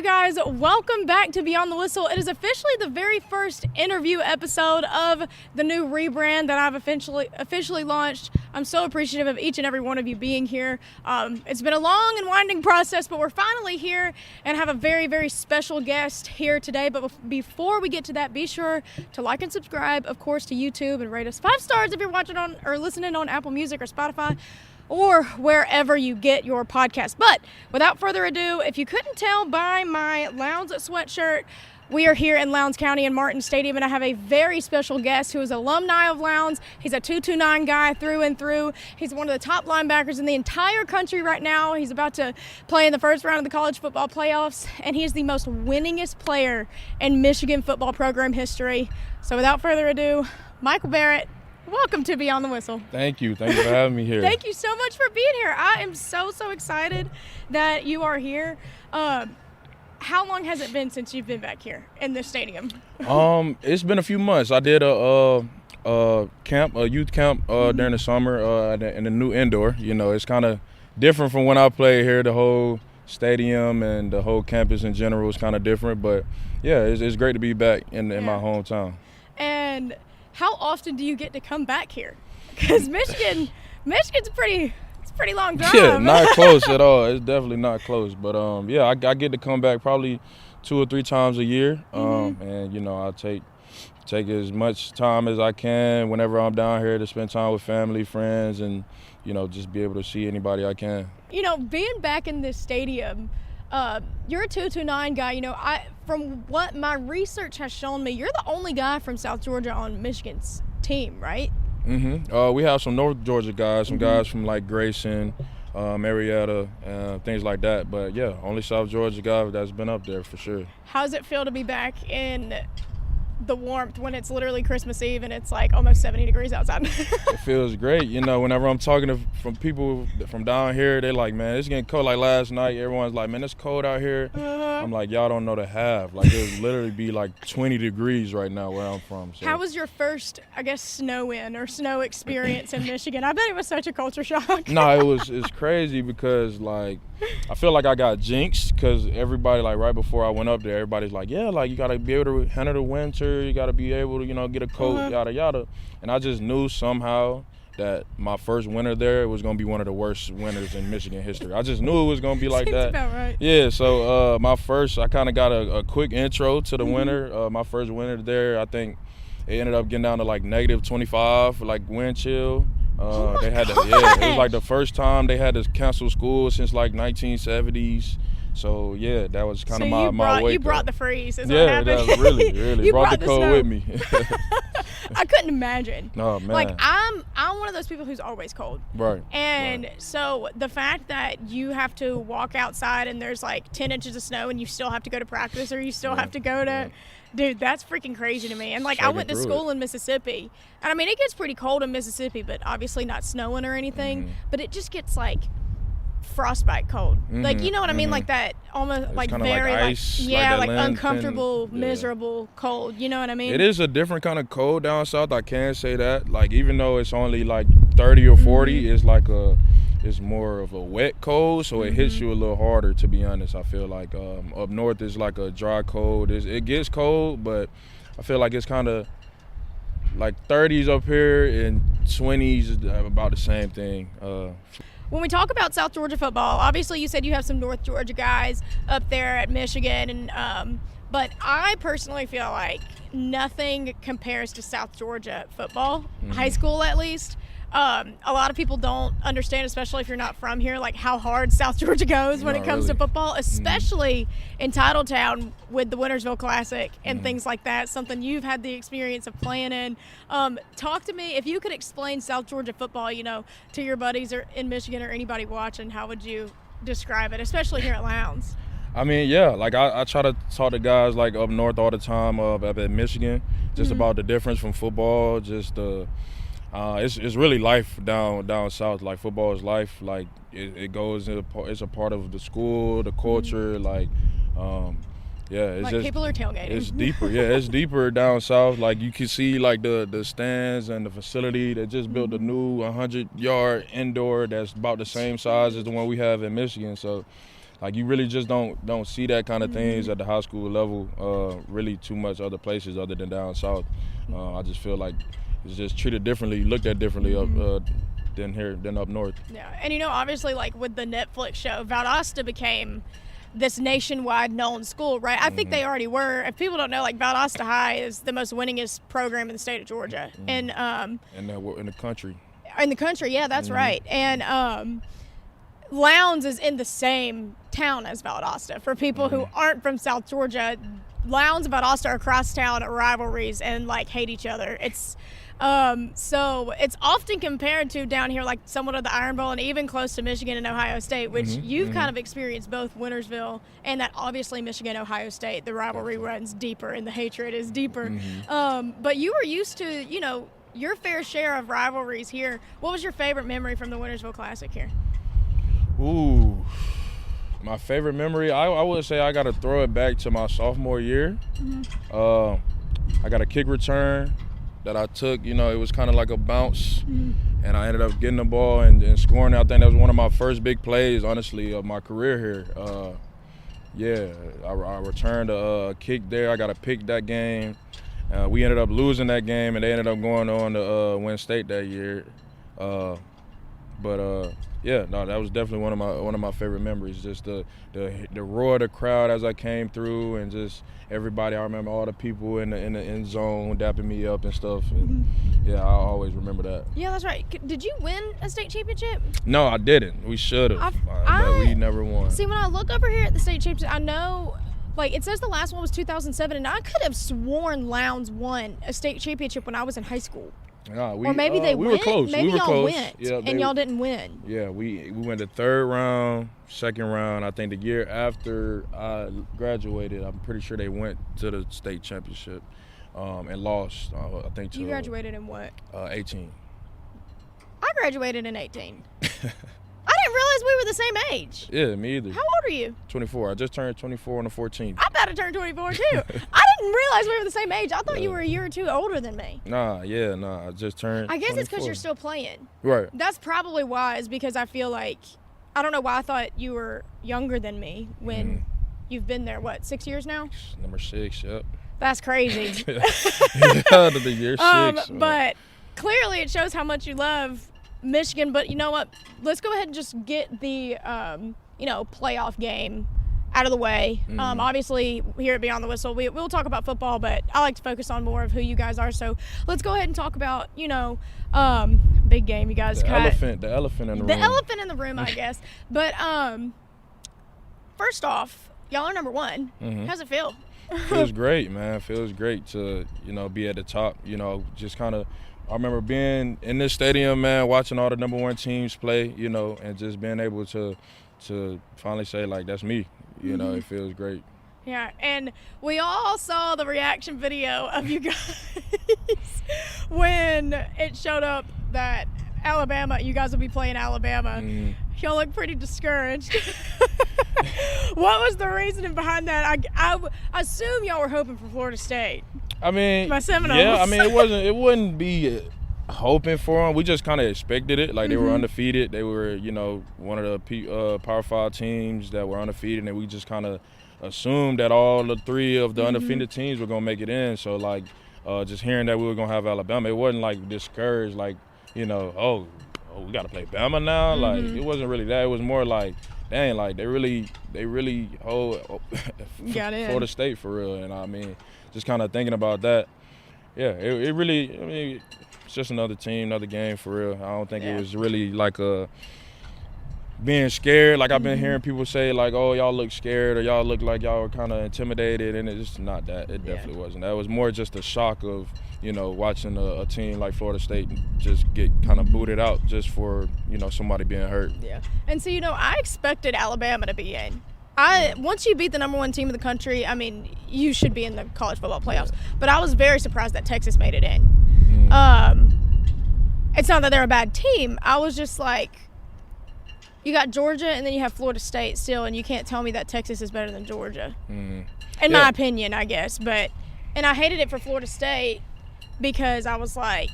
you guys, welcome back to Beyond the Whistle. It is officially the very first interview episode of the new rebrand that I've officially launched. I'm so appreciative of each and every one of you being here. It's been a long and winding process, but we're finally here and have a very, very special guest here today. But before we get to that, be sure to like and subscribe, of course, to YouTube and rate us 5 stars if you're watching on or listening on Apple Music or Spotify, or wherever you get your podcast. But without further ado, if you couldn't tell by my Lowndes sweatshirt, we are here in Lowndes County in Martin Stadium, and I have a very special guest who is alumni of Lowndes. He's a 229 guy through and through. He's one of the top linebackers in the entire country right now. He's about to play in the first round of the college football playoffs, and he is the most winningest player in Michigan football program history. So without further ado, Michael Barrett, welcome to Beyond the Whistle. Thank you. Thank you for having me here. Thank you so much for being here. I am so excited that you are here. How long has it been since you've been back here in this stadium? It's been a few months. I did a youth camp during the summer in the new indoor. You know, it's kind of different from when I played here. The whole stadium and the whole campus in general is kind of different. But, yeah, it's great to be back in my hometown. And how often do you get to come back here? Because Michigan's a pretty long drive. Yeah, not close at all. It's definitely not close. But, yeah, I get to come back probably 2 or 3 times a year. And, you know, I'll take as much time as I can whenever I'm down here to spend time with family, friends, and, you know, just be able to see anybody I can. You know, being back in this stadium, you're a 229 guy. You know, from what my research has shown me, you're the only guy from South Georgia on Michigan's team, right? We have some North Georgia guys, some guys from like Grayson, Marietta, things like that. But yeah, only South Georgia guy that's been up there for sure. How does it feel to be back in the warmth when it's literally Christmas Eve and it's like almost 70 degrees outside? It feels great. You know, whenever I'm talking from people from down here, they're like, man, it's getting cold. Like last night, everyone's like, man, it's cold out here. I'm like, y'all don't know the half. Like, it would literally be like 20 degrees right now where I'm from. So. How was your first, I guess, snow experience in Michigan? I bet it was such a culture shock. No, it's crazy because, like, I feel like I got jinxed because everybody, like, right before I went up there, everybody's like, yeah, like, you got to be able to handle the winter. You got to be able to, you know, get a coat, yada, yada. And I just knew somehow that my first winter there was going to be one of the worst winters in Michigan history. I just knew it was going to be like that. About right. Yeah, so I kind of got a quick intro to the winter. My first winter there, I think it ended up getting down to like negative 25, like wind chill. It was like the first time they had to cancel school since like 1970s. So yeah, that was kind of my wake. You brought the freeze. Is yeah, what happened. That really you brought the cold snow with me. I couldn't imagine. Oh man. Like I'm one of those people who's always cold. Right. And so the fact that you have to walk outside and there's like 10 inches of snow and you still have to go to practice or you still have to go to dude, that's freaking crazy to me. And like I went to school in Mississippi, and I mean it gets pretty cold in Mississippi, but obviously not snowing or anything. But it just gets like frostbite cold. Like, you know what I mean? Like that almost it's like very like ice, like uncomfortable, miserable cold. You know what I mean? It is a different kind of cold down south. I can say that. Like even though it's only like 30 or 40, it's more of a wet cold, so it hits you a little harder, to be honest. I feel like up north is like a dry cold. It gets cold, but I feel like it's kind of like 30s up here and 20s about the same thing. When we talk about South Georgia football, obviously you said you have some North Georgia guys up there at Michigan, and but I personally feel like nothing compares to South Georgia football, high school at least. A lot of people don't understand, especially if you're not from here, like how hard South Georgia goes when it comes to football, especially in Titletown with the Wintersville Classic and things like that, something you've had the experience of playing in. Talk to me, if you could explain South Georgia football, you know, to your buddies or in Michigan or anybody watching, how would you describe it, especially here at Lowndes? I mean, yeah, like I try to talk to guys like up north all the time up at Michigan, just about the difference from football, just it's really life down south. Like football is life. Like it goes. It's a part of the school, the culture. Like, it's like just people are tailgating. It's deeper. Yeah, it's deeper down south. Like you can see like the stands and the facility. They just built a new 100-yard indoor that's about the same size as the one we have in Michigan. So like you really just don't see that kind of things at the high school level really too much other places other than down south. I just feel like it's just treated differently, looked at differently than up north. Yeah, and obviously, like with the Netflix show, Valdosta became this nationwide known school, right? I think they already were. If people don't know, like Valdosta High is the most winningest program in the state of Georgia, and in the country. In the country, yeah, that's right. And Lowndes is in the same town as Valdosta. For people who aren't from South Georgia, Lowndes and Valdosta are crosstown rivalries and like hate each other. It's so it's often compared to down here like somewhat of the Iron Bowl and even close to Michigan and Ohio State, which you've kind of experienced both Wintersville and that obviously Michigan-Ohio State, the rivalry runs deeper and the hatred is deeper. But you were used to, your fair share of rivalries here. What was your favorite memory from the Wintersville Classic here? Ooh, my favorite memory, I would say I got to throw it back to my sophomore year. I got a kick return that I took, it was kind of like a bounce, and I ended up getting the ball and scoring. I think that was one of my first big plays, honestly, of my career here. I returned a kick there. I got a pick that game. We ended up losing that game, and they ended up going on to win state that year. That was definitely one of my favorite memories. Just the roar of the crowd as I came through, and just everybody. I remember all the people in the end zone dapping me up and stuff. And I always remember that. Yeah, that's right. Did you win a state championship? No, I didn't. We should have, but we never won. See, when I look over here at the state championship, I know. Like, it says the last one was 2007, and I could have sworn Lowndes won a state championship when I was in high school. Or maybe they went. We were close. Maybe y'all close. went, and y'all didn't win. Yeah, we went the third round, second round. I think the year after I graduated, I'm pretty sure they went to the state championship and lost, I think. You graduated in what? 18. I graduated in 18. I didn't realize we were the same age. Yeah, me either. How old are you? 24. I just turned 24 on the 14th. I'm about to turn 24 too. I didn't realize we were the same age. I thought you were a year or two older than me. Nah. I just turned. I guess 24. it's because you're still playing. Right. That's probably why. Is because I feel like I don't know why I thought you were younger than me when you've been there. What, 6 years now? Number 6. Yep. That's crazy. The year 6. But clearly, it shows how much you love Michigan. But you know what? Let's go ahead and just get the playoff game out of the way. Obviously, here at Beyond the Whistle, we'll talk about football, but I like to focus on more of who you guys are. So let's go ahead and talk about big game. You guys the elephant in the room. The elephant in the room, I guess. But first off, y'all are number 1. How's it feel? Feels great, man. Feels great to be at the top. Just kind of. I remember being in this stadium, man, watching all the number 1 teams play, and just being able to finally say, like, that's me. It feels great. Yeah, and we all saw the reaction video of you guys when it showed up that you guys will be playing Alabama. Y'all look pretty discouraged. What was the reasoning behind that? I assume y'all were hoping for Florida State. I mean, my Seminoles. Yeah, I mean, it wouldn't be hoping for them. We just kind of expected it. Like, they were undefeated. They were, one of the Power 5 teams that were undefeated, and we just kind of assumed that all the 3 of the undefeated teams were going to make it in. So, like, just hearing that we were going to have Alabama, it wasn't, like, discouraged, like, we got to play Bama now. Like, it wasn't really that. It was more like, dang, like, they really hold Florida State for real. And, I mean, just kind of thinking about that, it really, I mean, it's just another team, another game for real. I don't think it was really like being scared. Like, I've been hearing people say, like, oh, y'all look scared or y'all look like y'all were kind of intimidated, and it's just not that. It definitely wasn't. That was more just a shock of, watching a team like Florida State just get kind of booted out just for, somebody being hurt. Yeah. And so, I expected Alabama to be in. Once you beat the number 1 team in the country, I mean, you should be in the college football playoffs. But I was very surprised that Texas made it in. It's not that they're a bad team. I was just like, you got Georgia and then you have Florida State still, and you can't tell me that Texas is better than Georgia. In my opinion, I guess. And I hated it for Florida State because I was like,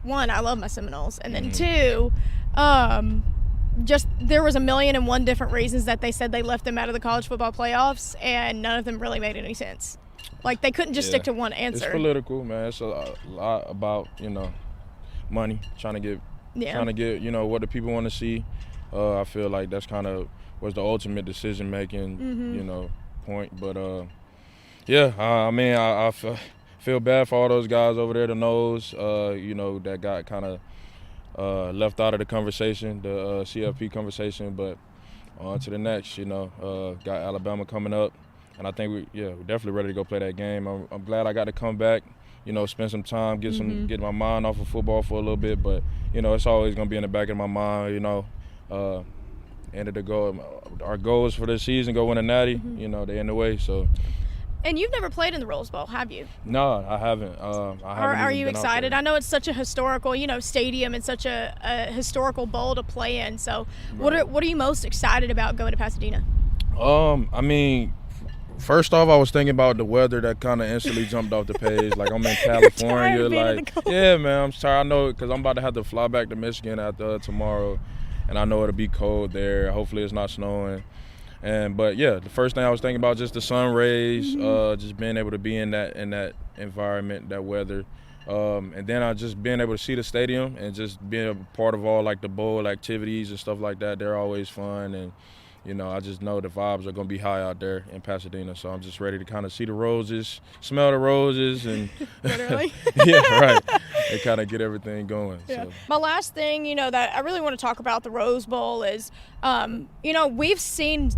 1, I love my Seminoles, and then 2, just there was 1,000,001 different reasons that they said they left them out of the college football playoffs, and none of them really made any sense. Like, they couldn't just stick to one answer. It's political, man. It's a lot about, money, trying to get, what the people want to see. I feel like that's kind of was the ultimate decision-making, point. But, I feel bad for all those guys over there, the nose, that got kind of left out of the conversation, the CFP conversation. But on to the next, got Alabama coming up. And I think we're definitely ready to go play that game. I'm glad I got to come back, spend some time, get my mind off of football for a little bit. But, it's always going to be in the back of my mind, end of the goal. Our goals for this season, go win a natty, they're in the way. So. And you've never played in the Rose Bowl, have you? No, I haven't. Are you excited? I know it's such a historical, stadium and such a historical bowl to play in. So what are you most excited about going to Pasadena? First off, I was thinking about the weather that kind of instantly jumped off the page. Like, I'm in California. Yeah, man, I'm sorry. I know because I'm about to have to fly back to Michigan after tomorrow, and I know it'll be cold there. Hopefully, it's not snowing. But the first thing I was thinking about just the sun rays, just being able to be in that environment, that weather, and then I just being able to see the stadium and just being a part of all like the bowl activities and stuff like that. They're always fun, and I just know the vibes are going to be high out there in Pasadena. So I'm just ready to kind of see the roses, smell the roses, and literally. Yeah, right. And kind of get everything going. Yeah. So. My last thing, that I really want to talk about the Rose Bowl is, we've seen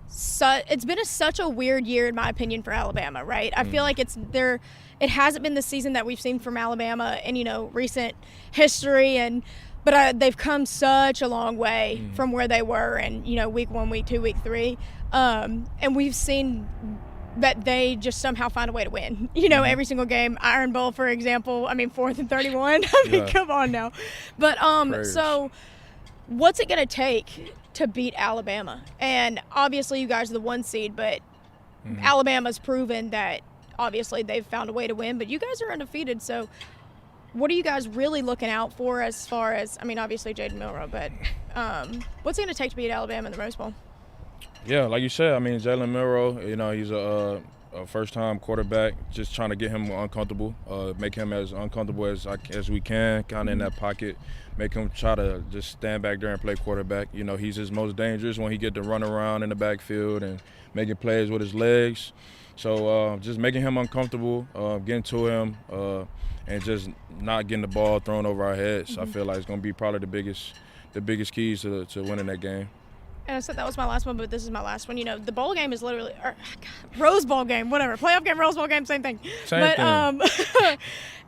it's been such a weird year in my opinion for Alabama, right? I feel like it hasn't been the season that we've seen from Alabama in recent history, but they've come such a long way from where they were in week 1, week 2, week 3, and we've seen that they just somehow find a way to win. Every single game. Iron Bowl, for example. 4th and 31. Come on now. But so what's it going to take to beat Alabama? And obviously you guys are the 1 seed, but Alabama's proven that obviously they've found a way to win, but you guys are undefeated. So what are you guys really looking out for as far as, obviously Jaden Milroe, but what's it going to take to beat Alabama in the Rose Bowl? Yeah, like you said, Jalen Milroe, he's a first-time quarterback, just trying to get him uncomfortable, make him as uncomfortable as we can, kind of in that pocket, make him try to just stand back there and play quarterback. He's his most dangerous when he get to run around in the backfield and making plays with his legs. So just making him uncomfortable, getting to him, and just not getting the ball thrown over our heads. I feel like it's going to be probably the biggest keys to winning that game. And I said that was my last one, but this is my last one. The bowl game is literally Rose Bowl game, whatever. Playoff game, Rose Bowl game, same thing.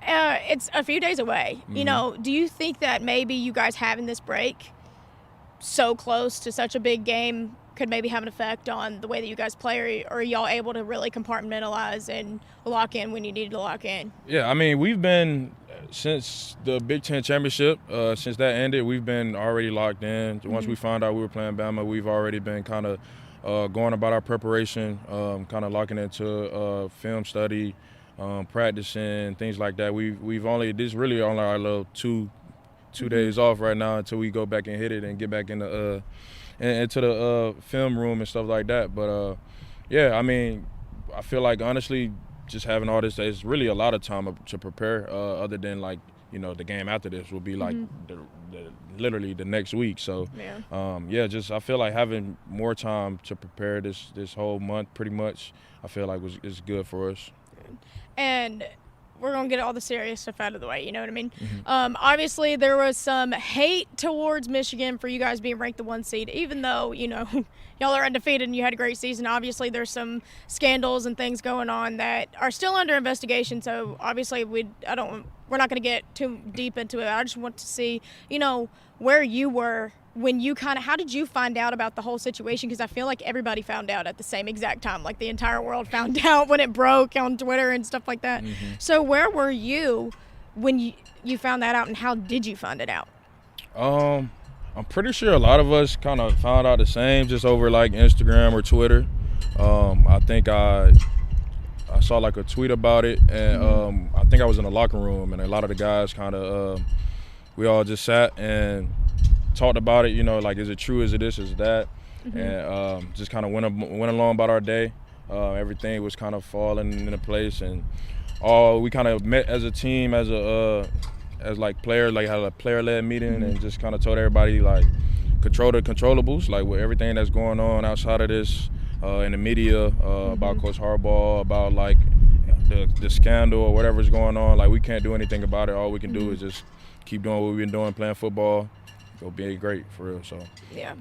It's a few days away. Do you think that maybe you guys having this break so close to such a big game could maybe have an effect on the way that you guys play, or are y'all able to really compartmentalize and lock in when you need to lock in? Yeah, we've been, since the Big Ten Championship, since that ended, we've been already locked in. Once we found out we were playing Bama, we've already been kind of going about our preparation, kind of locking into film study, practicing, things like that. This really only our little two days off right now until we go back and hit it and get back into the film room and stuff like that. But I feel like honestly, just having all this, there's really a lot of time to prepare. Other than the game after this will be like literally the next week. So I feel like having more time to prepare this whole month, pretty much, I feel like is good for us. And we're going to get all the serious stuff out of the way, you know what I mean? Obviously, there was some hate towards Michigan for you guys being ranked the 1 seed, even though, y'all are undefeated and you had a great season. Obviously, there's some scandals and things going on that are still under investigation, so obviously we're not going to get too deep into it. I just want to see, where you were when you how did you find out about the whole situation? Because I feel like everybody found out at the same exact time. Like, the entire world found out when it broke on Twitter and stuff like that. So where were you when you found that out, and how did you find it out? I'm pretty sure a lot of us kind of found out the same, just over like Instagram or Twitter. I think I saw like a tweet about it, and I think I was in the locker room, and a lot of the guys kind of we all just sat and talked about it, like, is it true, is it this, is it that? And just kind of went along about our day. Everything was kind of falling into place, and we kind of met as a team, as like players, like had a player-led meeting, and just kind of told everybody, like, control the controllables, like with everything that's going on outside of this in the media about Coach Harbaugh, about like the scandal or whatever's going on. Like, we can't do anything about it. All we can do is just keep doing what we've been doing, playing football. It'll be great for real. So yeah.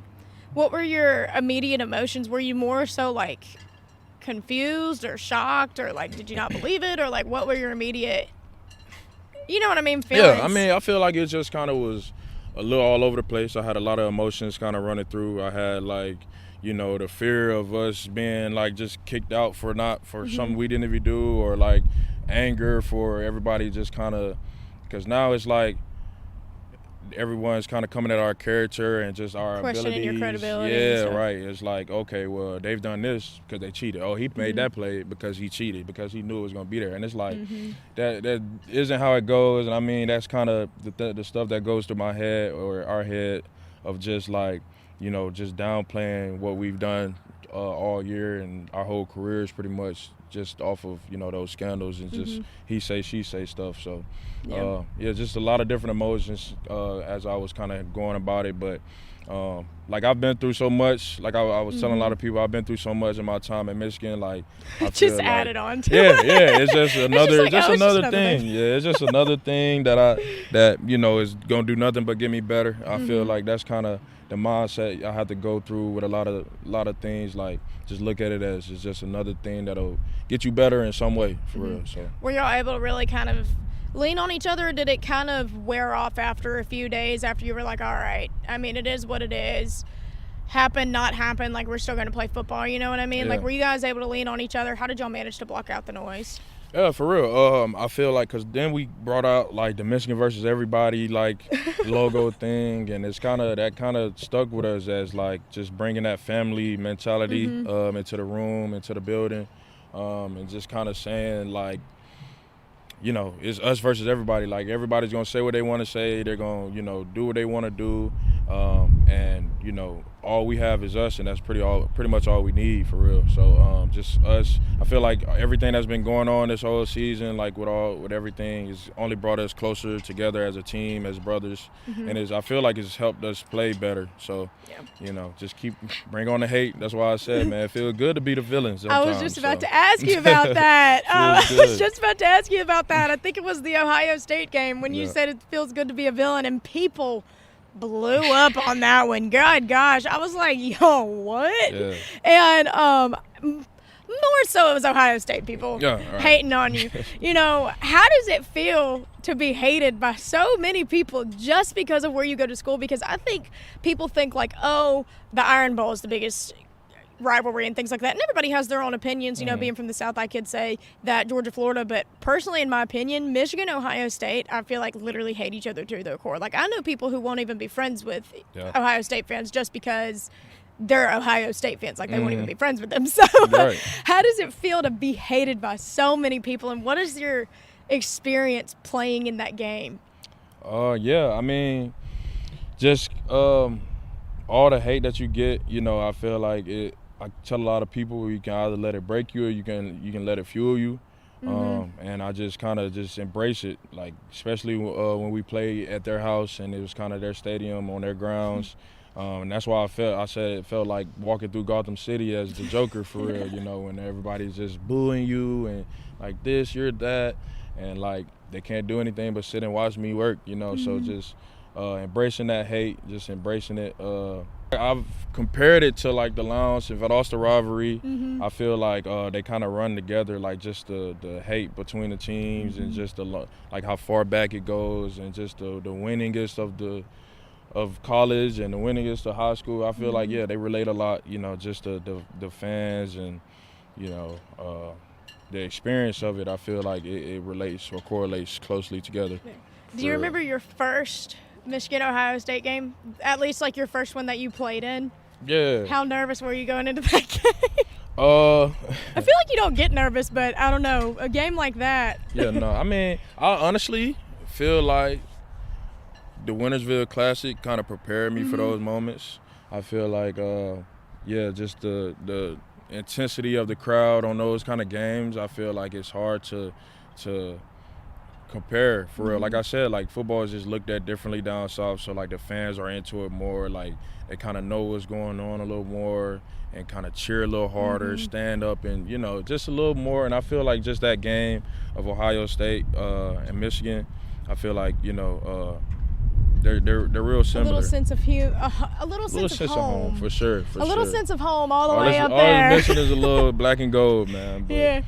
What were your immediate emotions? Were you more so like confused or shocked, or like did you not believe it, or like what were your immediate, you know what I mean, feelings? Yeah, I mean, I feel like it just kind of was a little all over the place. I had a lot of emotions kind of running through. I had like, the fear of us being like just kicked out for something we didn't even do, or like anger for everybody just kind of, because now it's like everyone's kind of coming at our character and just our questioning abilities. your credibility. Yeah, right. It's like, okay, well, they've done this because they cheated. Oh, he made that play because he cheated, because he knew it was going to be there. And it's like, that isn't how it goes. And I mean, that's kind of the stuff that goes through my head, or our head, of just like, just downplaying what we've done all year and our whole careers, pretty much, just off of, those scandals and just he say, she say stuff. So, just a lot of different emotions as I was kind of going about it. But, like, I've been through so much. Like, I was telling a lot of people, I've been through so much in my time in Michigan. Like, I just feel added like, on to it. it. Yeah, it's just another, another thing. Yeah, it's just another thing that is gonna do nothing but get me better. I feel like that's kind of the mindset I have to go through with a lot of things. Like, just look at it as it's just another thing that'll get you better in some way, for real. So, were y'all able to really kind of lean on each other, or did it kind of wear off after a few days, after you were like, all right, I mean, it is what it is, happen, not happen, like, we're still going to play football, you know what I mean? Yeah. Like, were you guys able to lean on each other? How did y'all manage to block out the noise? Yeah, for real. I feel like, because then we brought out like the Michigan versus everybody like logo thing, and it's kind of stuck with us as like just bringing that family mentality into the room, into the building, and just kind of saying like, it's us versus everybody. Like, everybody's gonna say what they want to say. They're gonna do what they want to do, and all we have is us, and that's pretty much all we need, for real. So just us. I feel like everything that's been going on this whole season, like with everything, has only brought us closer together as a team, as brothers, and I feel like it's helped us play better. So just bring on the hate. That's why I said, man, it feels good to be the villain sometimes. I was just about to ask you about that. I was just about to ask you about that. I think it was the Ohio State game when you said it feels good to be a villain, and people blew up on that one. God, gosh. I was like, yo, what? Yeah. And more so it was Ohio State people hating on you. How does it feel to be hated by so many people just because of where you go to school? Because I think people think like, oh, the Iron Bowl is the biggest rivalry and things like that, and everybody has their own opinions. Being from the South, I could say that Georgia, Florida, but personally, in my opinion, Michigan, Ohio State, I feel like literally hate each other to their core. Like, I know people who won't even be friends with Ohio State fans just because they're Ohio State fans. Like, they won't even be friends with them. So how does it feel to be hated by so many people, and what is your experience playing in that game? I mean, just all the hate that you get, I feel like I tell a lot of people, you can either let it break you, or you can let it fuel you. And I just kind of just embrace it, like, especially when we play at their house and it was kind of their stadium on their grounds. And that's why I said it felt like walking through Gotham City as the Joker, for real, when everybody's just booing you and like this, you're that, and like they can't do anything but sit and watch me work, so just embracing that hate, just embracing it. I've compared it to like the Lowndes and Viking rivalry. I feel like they kind of run together, like just the hate between the teams and just like how far back it goes, and just the winningest of college and the winningest of high school. I feel like they relate a lot, just the fans and the experience of it. I feel like it relates or correlates closely together. Do you remember your first Michigan-Ohio State game? At least like your first one that you played in? Yeah. How nervous were you going into that game? I feel like you don't get nervous, but I don't know. A game like that. Yeah, no. I mean, I honestly feel like the Wintersville Classic kind of prepared me for Mm-hmm. those moments. I feel like, just the intensity of the crowd on those kind of games, I feel like it's hard to compare for real. Like I said, like football is just looked at differently down south, so like the fans are into it more. Like they kind of know what's going on a little more and kind of cheer a little harder, stand up, and just a little more. And I feel like just that game of Ohio State and Michigan, I feel like they're real similar. A little sense of a little sense of home. For sure. A little sense of home all the way up all there. All it's missing is a little black and gold, man. But. Yeah.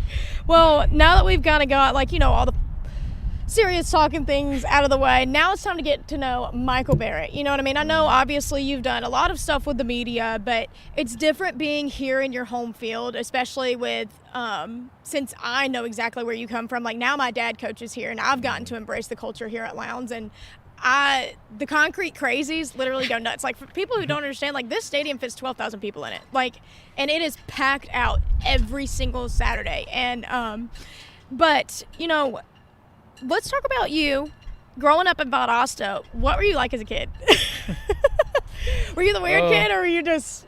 Well, now that we've kind of got all the serious talking things out of the way, now it's time to get to know Michael Barrett. You know what I mean? I know obviously you've done a lot of stuff with the media, but it's different being here in your home field, especially with since I know exactly where you come from. Like now my dad coaches here and I've gotten to embrace the culture here at Lowndes, and the concrete crazies literally go nuts. Like for people who don't understand, like this stadium fits 12,000 people in it. And it is packed out every single Saturday. And but let's talk about you growing up in Valdosta. What were you like as a kid? Were you the weird kid, or were you just?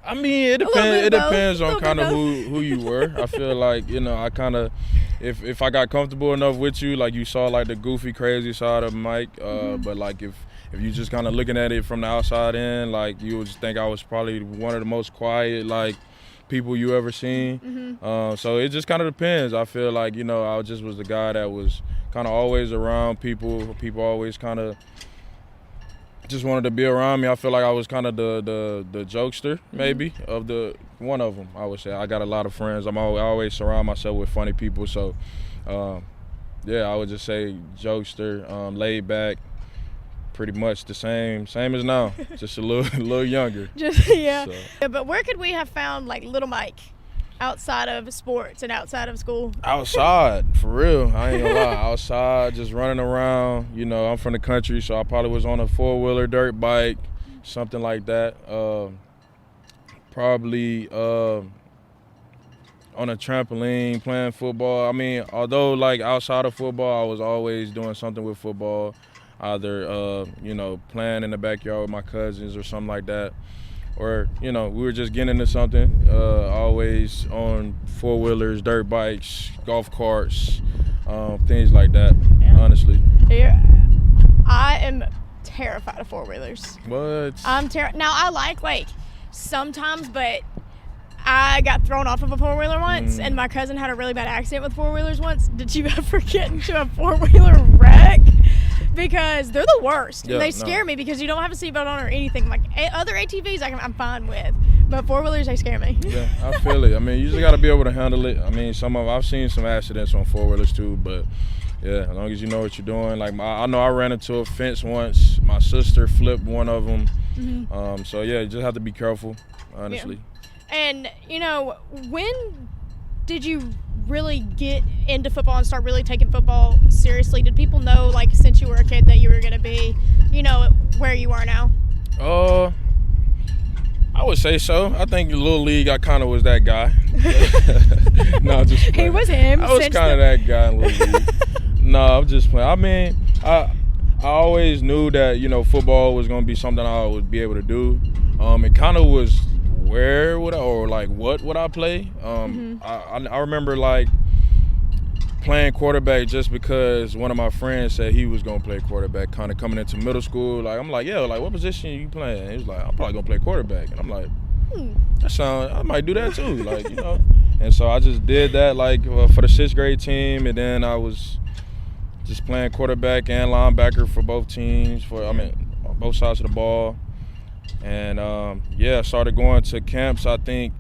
I mean, it depends. It depends on kind of who you were. I feel like I kind of, if I got comfortable enough with you, like you saw like the goofy, crazy side of Mike. But like if you just kind of looking at it from the outside in, like you would just think I was probably one of the most quiet like people you ever seen. So it just kind of depends. I feel like I just was the guy that was kind of always around people. People always kind of just wanted to be around me. I feel like I was kind of the jokester maybe of the one of them. I would say I got a lot of friends. I always surround myself with funny people. So I would just say jokester, laid back. Pretty much the same as now, just a little younger. Yeah, but where could we have found like little Mike outside of sports and outside of school? Outside, for real. I ain't gonna lie. Outside, just running around. I'm from the country, so I probably was on a 4-wheeler dirt bike, something like that. Probably on a trampoline, playing football. I mean, although like outside of football, I was always doing something with football. Either playing in the backyard with my cousins or something like that, or we were just getting into something. Always on 4-wheelers, dirt bikes, golf carts, things like that. Yeah. Honestly, I am terrified of 4-wheelers. What? I'm now I like sometimes, but I got thrown off of a 4-wheeler once, and my cousin had a really bad accident with 4-wheelers once. Did you ever get into a 4-wheeler wreck? Because they're the worst. Yeah, they scare me because you don't have a seatbelt on or anything. Like other ATVs, I'm fine with, but 4-wheelers, they scare me. Yeah, I feel it. I mean, you just got to be able to handle it. I mean, I've seen some accidents on 4-wheelers too, but yeah, as long as you know what you're doing. Like I know I ran into a fence once. My sister flipped one of them. So yeah, you just have to be careful, honestly. Yeah. And when did you really get into football and start really taking football seriously? Did people know, like, since you were a kid that you were going to be, where you are now? I would say so. I think the Little League, I kind of was that guy. No, just playing. He was him. I was kind of that guy in Little League. No, I'm just playing. I mean, I always knew that, football was going to be something I would be able to do. It kind of was where would I, or like what would I play? I remember like playing quarterback just because one of my friends said he was gonna play quarterback, kind of coming into middle school. Like I'm like, yo, like what position you playing? He was like, I'm probably gonna play quarterback, and I'm like, I might do that too, like And so I just did that like for the 6th grade team, and then I was just playing quarterback and linebacker for both teams. On both sides of the ball. And I started going to camps, I think,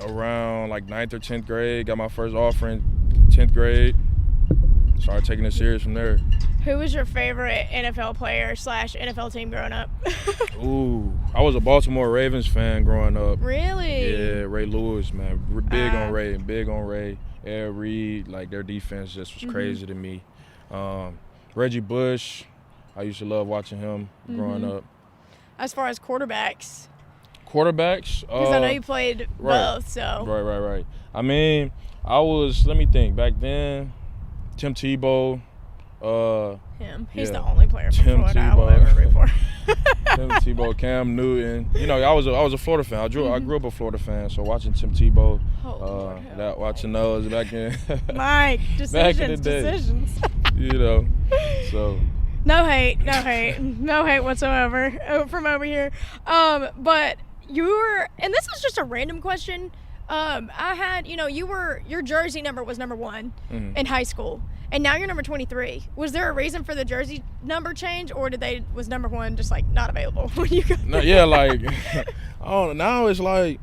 around like 9th or 10th grade. Got my first offer in 10th grade. Started taking it serious from there. Who was your favorite NFL player / NFL team growing up? Ooh, I was a Baltimore Ravens fan growing up. Really? Yeah, Ray Lewis, man. Big on Ray. Ed Reed, like their defense just was crazy to me. Reggie Bush, I used to love watching him growing up. As far as quarterbacks? Because I know you played both, so. Right. I mean, let me think. Back then, Tim Tebow, Him. He's yeah. the only player from Tim Florida I will Tebow. ever root for. Tim Tebow, Cam Newton. You know, I was a Florida fan. I grew up a Florida fan, so watching Tim Tebow, Lord, watching those back in Mike, back in the day. decisions. You know, so No hate whatsoever from over here. But and this is just a random question. I had, your jersey number was number 1 in high school, and now you're number 23. Was there a reason for the jersey number change, or was number 1 just like not available when you got no, yeah, like, oh, now it's like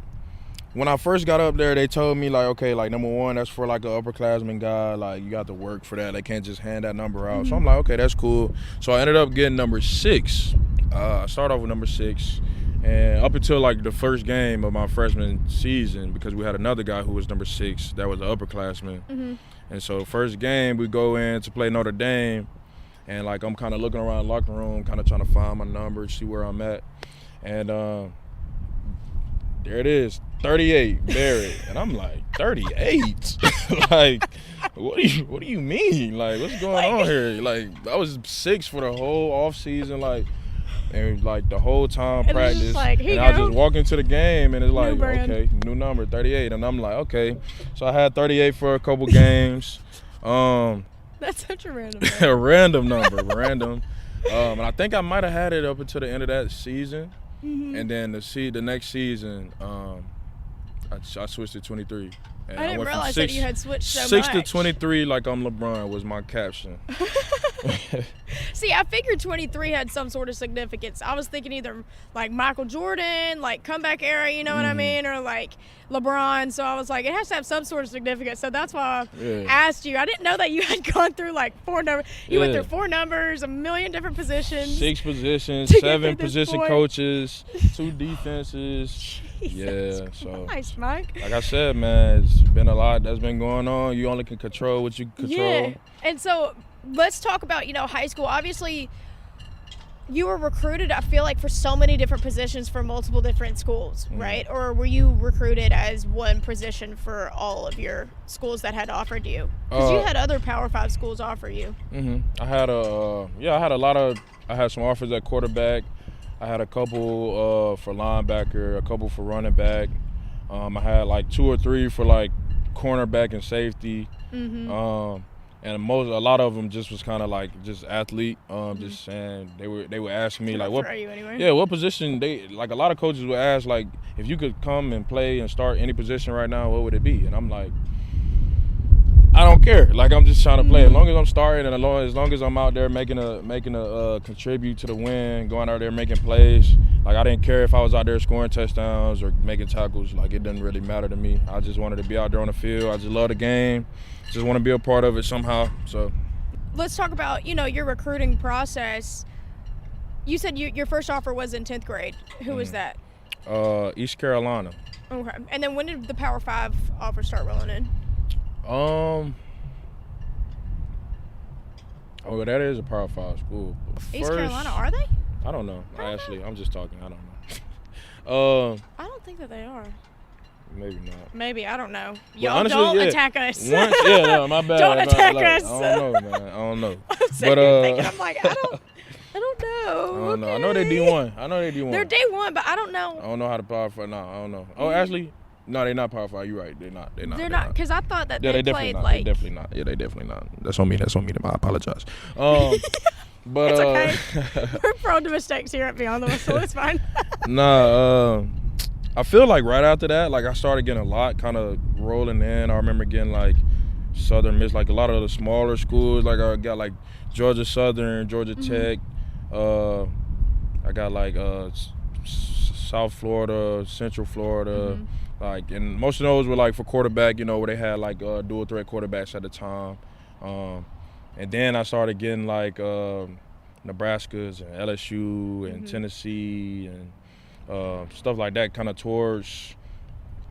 when I first got up there, they told me like, okay, like number 1, that's for like an upperclassman guy, like you got to work for that. They can't just hand that number out. So I'm like, okay, that's cool. So I ended up getting number 6. I started off with number 6. And up until like the first game of my freshman season, because we had another guy who was number 6 that was an upperclassman. And so first game we go in to play Notre Dame, and like I'm kind of looking around the locker room, kind of trying to find my number, see where I'm at. And there it is, 38, Barrett. And I'm like, 38? Like, what do you mean? Like, what's going on here? Like, I was 6 for the whole off season, like. And like the whole time practice, like, and I was just walking to the game, and it's like, brand. okay, new number, 38, and I'm like, okay. So I had 38 for a couple games. That's such a random number. A random number, random. And I think I might have had it up until the end of that season, and then the next season, I switched to 23. And I didn't realize that you had switched so 6 much. to 23, like I'm LeBron, was my caption. See, I figured 23 had some sort of significance. I was thinking either like Michael Jordan, like comeback era, you know what I mean, or like LeBron. So I was like, it has to have some sort of significance. So that's why I asked you. I didn't know that you had gone through like 4 numbers. You went through 4 numbers, a million different positions. 6 positions, 7 position coaches, 2 defenses. Yeah, so nice, Mike. Like I said, man, it's been a lot that's been going on. You only can control what you control. Yeah, and so let's talk about, high school. Obviously, you were recruited, I feel like, for so many different positions for multiple different schools, right? Or were you recruited as one position for all of your schools that had offered you? Because you had other Power 5 schools offer you. I had I had some offers at quarterback. I had a couple for linebacker, a couple for running back. I had like 2 or 3 for like cornerback and safety. And a lot of them just was kind of like just athlete. Just saying they were asking me like what position like a lot of coaches would ask like if you could come and play and start any position right now, what would it be? And I'm like, I don't care. Like I'm just trying to play. As long as I'm starting and as long as I'm out there making a contribute to the win, going out there making plays. Like I didn't care if I was out there scoring touchdowns or making tackles. Like it didn't really matter to me. I just wanted to be out there on the field. I just love the game. Just want to be a part of it somehow. So let's talk about your recruiting process. You said your first offer was in 10th grade. Who was that? East Carolina. Okay. And then when did the Power 5 offers start rolling in? That is a Power 5 school. East Carolina, are they? I don't know. I'm just talking. I don't know. I don't think that they are. Maybe not. Maybe, I don't know. But Y'all honestly, don't attack us. No, my bad. Don't attack us. I don't know, man. I don't know. I'm sitting here thinking, I'm like, I don't know. I don't know. I know they D1. They're D1, but I don't know. I don't know how to Power 5. No, I don't know. Oh, actually, no, they're not Power 5. You're right. They're not. They're not, because I thought that they played not. like. They're definitely not. Yeah, they definitely not. That's on me. I apologize. But it's okay. We're prone to mistakes here at Beyond the Whistle. It's fine. I feel like right after that, like I started getting a lot kind of rolling in. I remember getting like Southern Miss, like a lot of the smaller schools. Like I got like Georgia Southern, Georgia Tech. I got like South Florida, Central Florida. Like, and most of those were like for quarterback, where they had like dual threat quarterbacks at the time. And then I started getting like Nebraska's and LSU and Tennessee and stuff like that, kind of towards,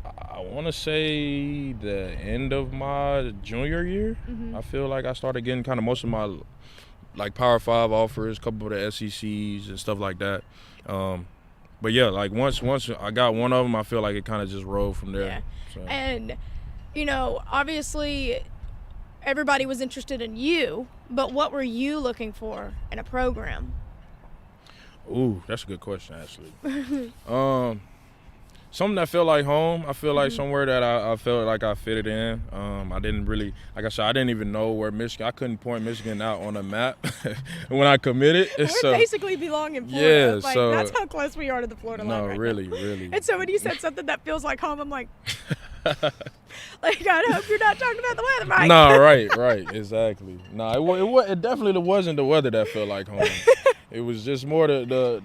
I want to say, the end of my junior year. I feel like I started getting kind of most of my like Power 5 offers, a couple of the SECs and stuff like that. But yeah, like once I got one of them, I feel like it kind of just rolled from there. Yeah. So. And, obviously, everybody was interested in you, but what were you looking for in a program? Ooh, that's a good question, actually. Something that felt like home. I feel like somewhere that I felt like I fitted in. I didn't really, like I said, I didn't even know where Michigan. I couldn't point Michigan out on a map when I committed. We basically belong in Florida. Yeah, so that's how close we are to the Florida line. No, right really, now. really. And so when you said something that feels like home, I'm like, I hope you're not talking about the weather, Mike. No, right, exactly. No, it definitely wasn't the weather that felt like home. It was just more the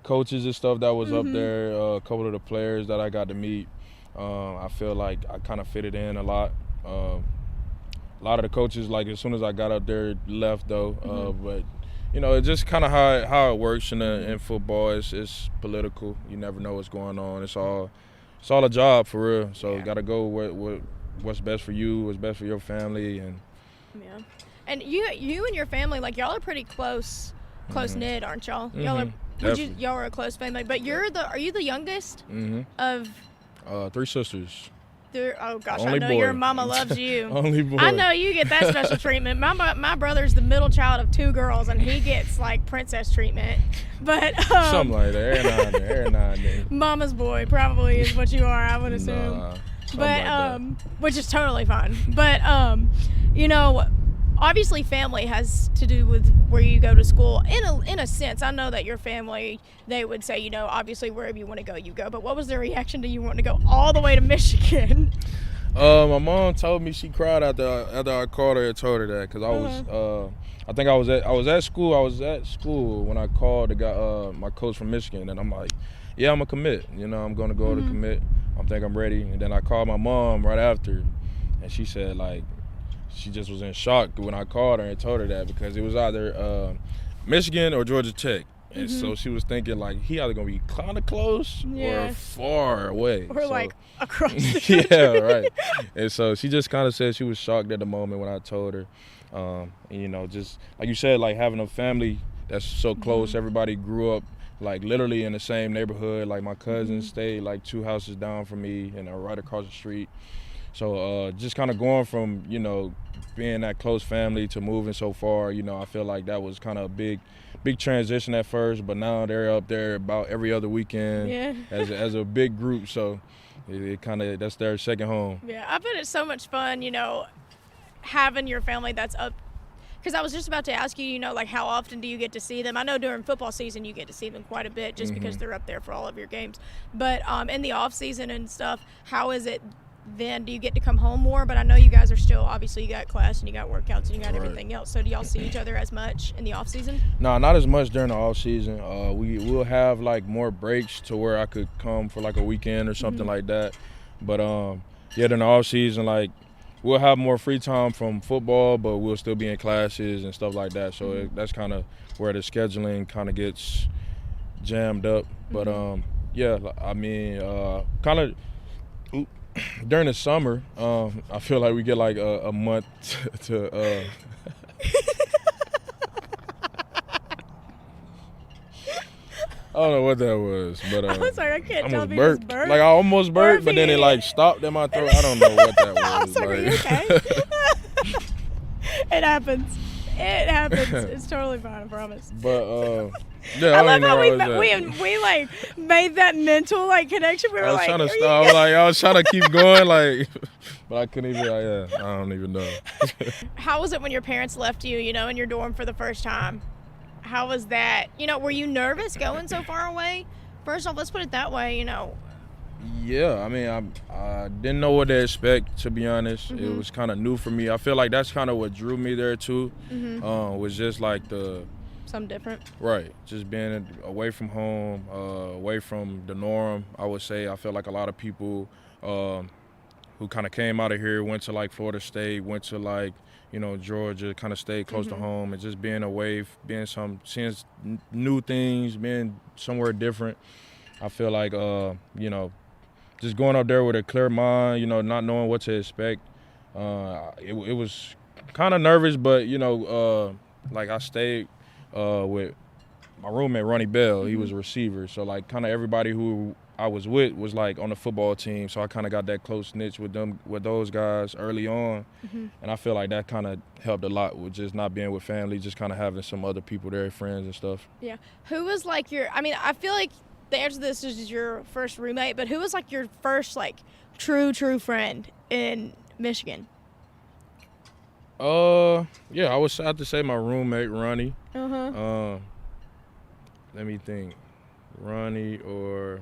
coaches and stuff that was up there, a couple of the players that I got to meet. I feel like I kind of fitted in a lot. A lot of the coaches, like as soon as I got up there, left though. But it's just kind of how it works in football. It's political. You never know what's going on. It's all a job for real. So got to go what's best for you, what's best for your family, and And you and your family, like y'all are pretty close knit, aren't y'all? Y'all are a close family, but are you the youngest of 3 sisters? Oh gosh, Only I know boy. your mama loves you. Only boy. I know you get that special treatment. My brother's the middle child of 2 girls, and he gets like princess treatment. But something like that. Every now and then. Mama's boy probably is what you are, I would assume. But like which is totally fine. But obviously family has to do with where you go to school. In a sense, I know that your family, they would say, obviously wherever you want to go, you go. But what was their reaction to you wanting to go all the way to Michigan? My mom told me she cried after I called her and told her that because I think I was at school. I was at school when I called the guy, my coach from Michigan, and I'm like, yeah, I'm gonna commit. I'm gonna go to commit. I think I'm ready. And then I called my mom right after, and she said like, she just was in shock when I called her and told her that because it was either Michigan or Georgia Tech. And so she was thinking like he either gonna be kind of close or far away. Or like across the country. Yeah, right. And so she just kind of said she was shocked at the moment when I told her. And, just like you said, like having a family that's so close, everybody grew up like literally in the same neighborhood. Like my cousins stayed like 2 houses down from me and right across the street. So just kind of going from, being that close family to moving so far, I feel like that was kind of a big transition at first, but now they're up there about every other weekend as a big group. So it kind of, that's their second home. Yeah, I bet it's so much fun, having your family that's up. Because I was just about to ask you, like how often do you get to see them? I know during football season you get to see them quite a bit just because they're up there for all of your games. But in the off season and stuff, how is it then? Do you get to come home more? But I know you guys are still, obviously you got class and you got workouts and you got everything else. So do y'all see each other as much in the off season? No, not as much during the off season. We will have like more breaks to where I could come for like a weekend or something like that. But during the off season, like we'll have more free time from football, but we'll still be in classes and stuff like that. So that's kind of where the scheduling kind of gets jammed up. But I mean, kind of during the summer, I feel like we get like a month to. I don't know what that was, but I'm sorry, I can't tell if burped. it was burped. Like I almost burped, but then it like stopped in my throat. I don't know what that was. I'm sorry, like. okay? It happens. It's totally fine, I promise. But I love how we like made that mental like connection. We were I was like, trying to stop. I was trying to keep going, like, but I couldn't even. I don't even know. How was it when your parents left you, in your dorm for the first time? How was that? Were you nervous going so far away? First off, let's put it that way. Yeah, I mean, I didn't know what to expect, to be honest. It was kind of new for me. I feel like that's kind of what drew me there too. Was just like something different. Right, just being away from home, away from the norm. I would say I feel like a lot of people who kind of came out of here went to like Florida State, went to like Georgia, kind of stayed close to home, and just being away, seeing new things, being somewhere different. I feel like just going up there with a clear mind, not knowing what to expect. It was kind of nervous, but like I stayed with my roommate Ronnie Bell, he Mm-hmm. was a receiver. So like kind of everybody who I was with was like on the football team. So I kind of got that close knit with those guys early on. Mm-hmm. And I feel like that kind of helped a lot with just not being with family, just kind of having some other people there, friends and stuff. Yeah. Who was like your? I mean, I feel like the answer to this is your first roommate, but who was like your first like true friend in Michigan? Yeah, I would have to say my roommate Ronnie. Let me think, Ronnie or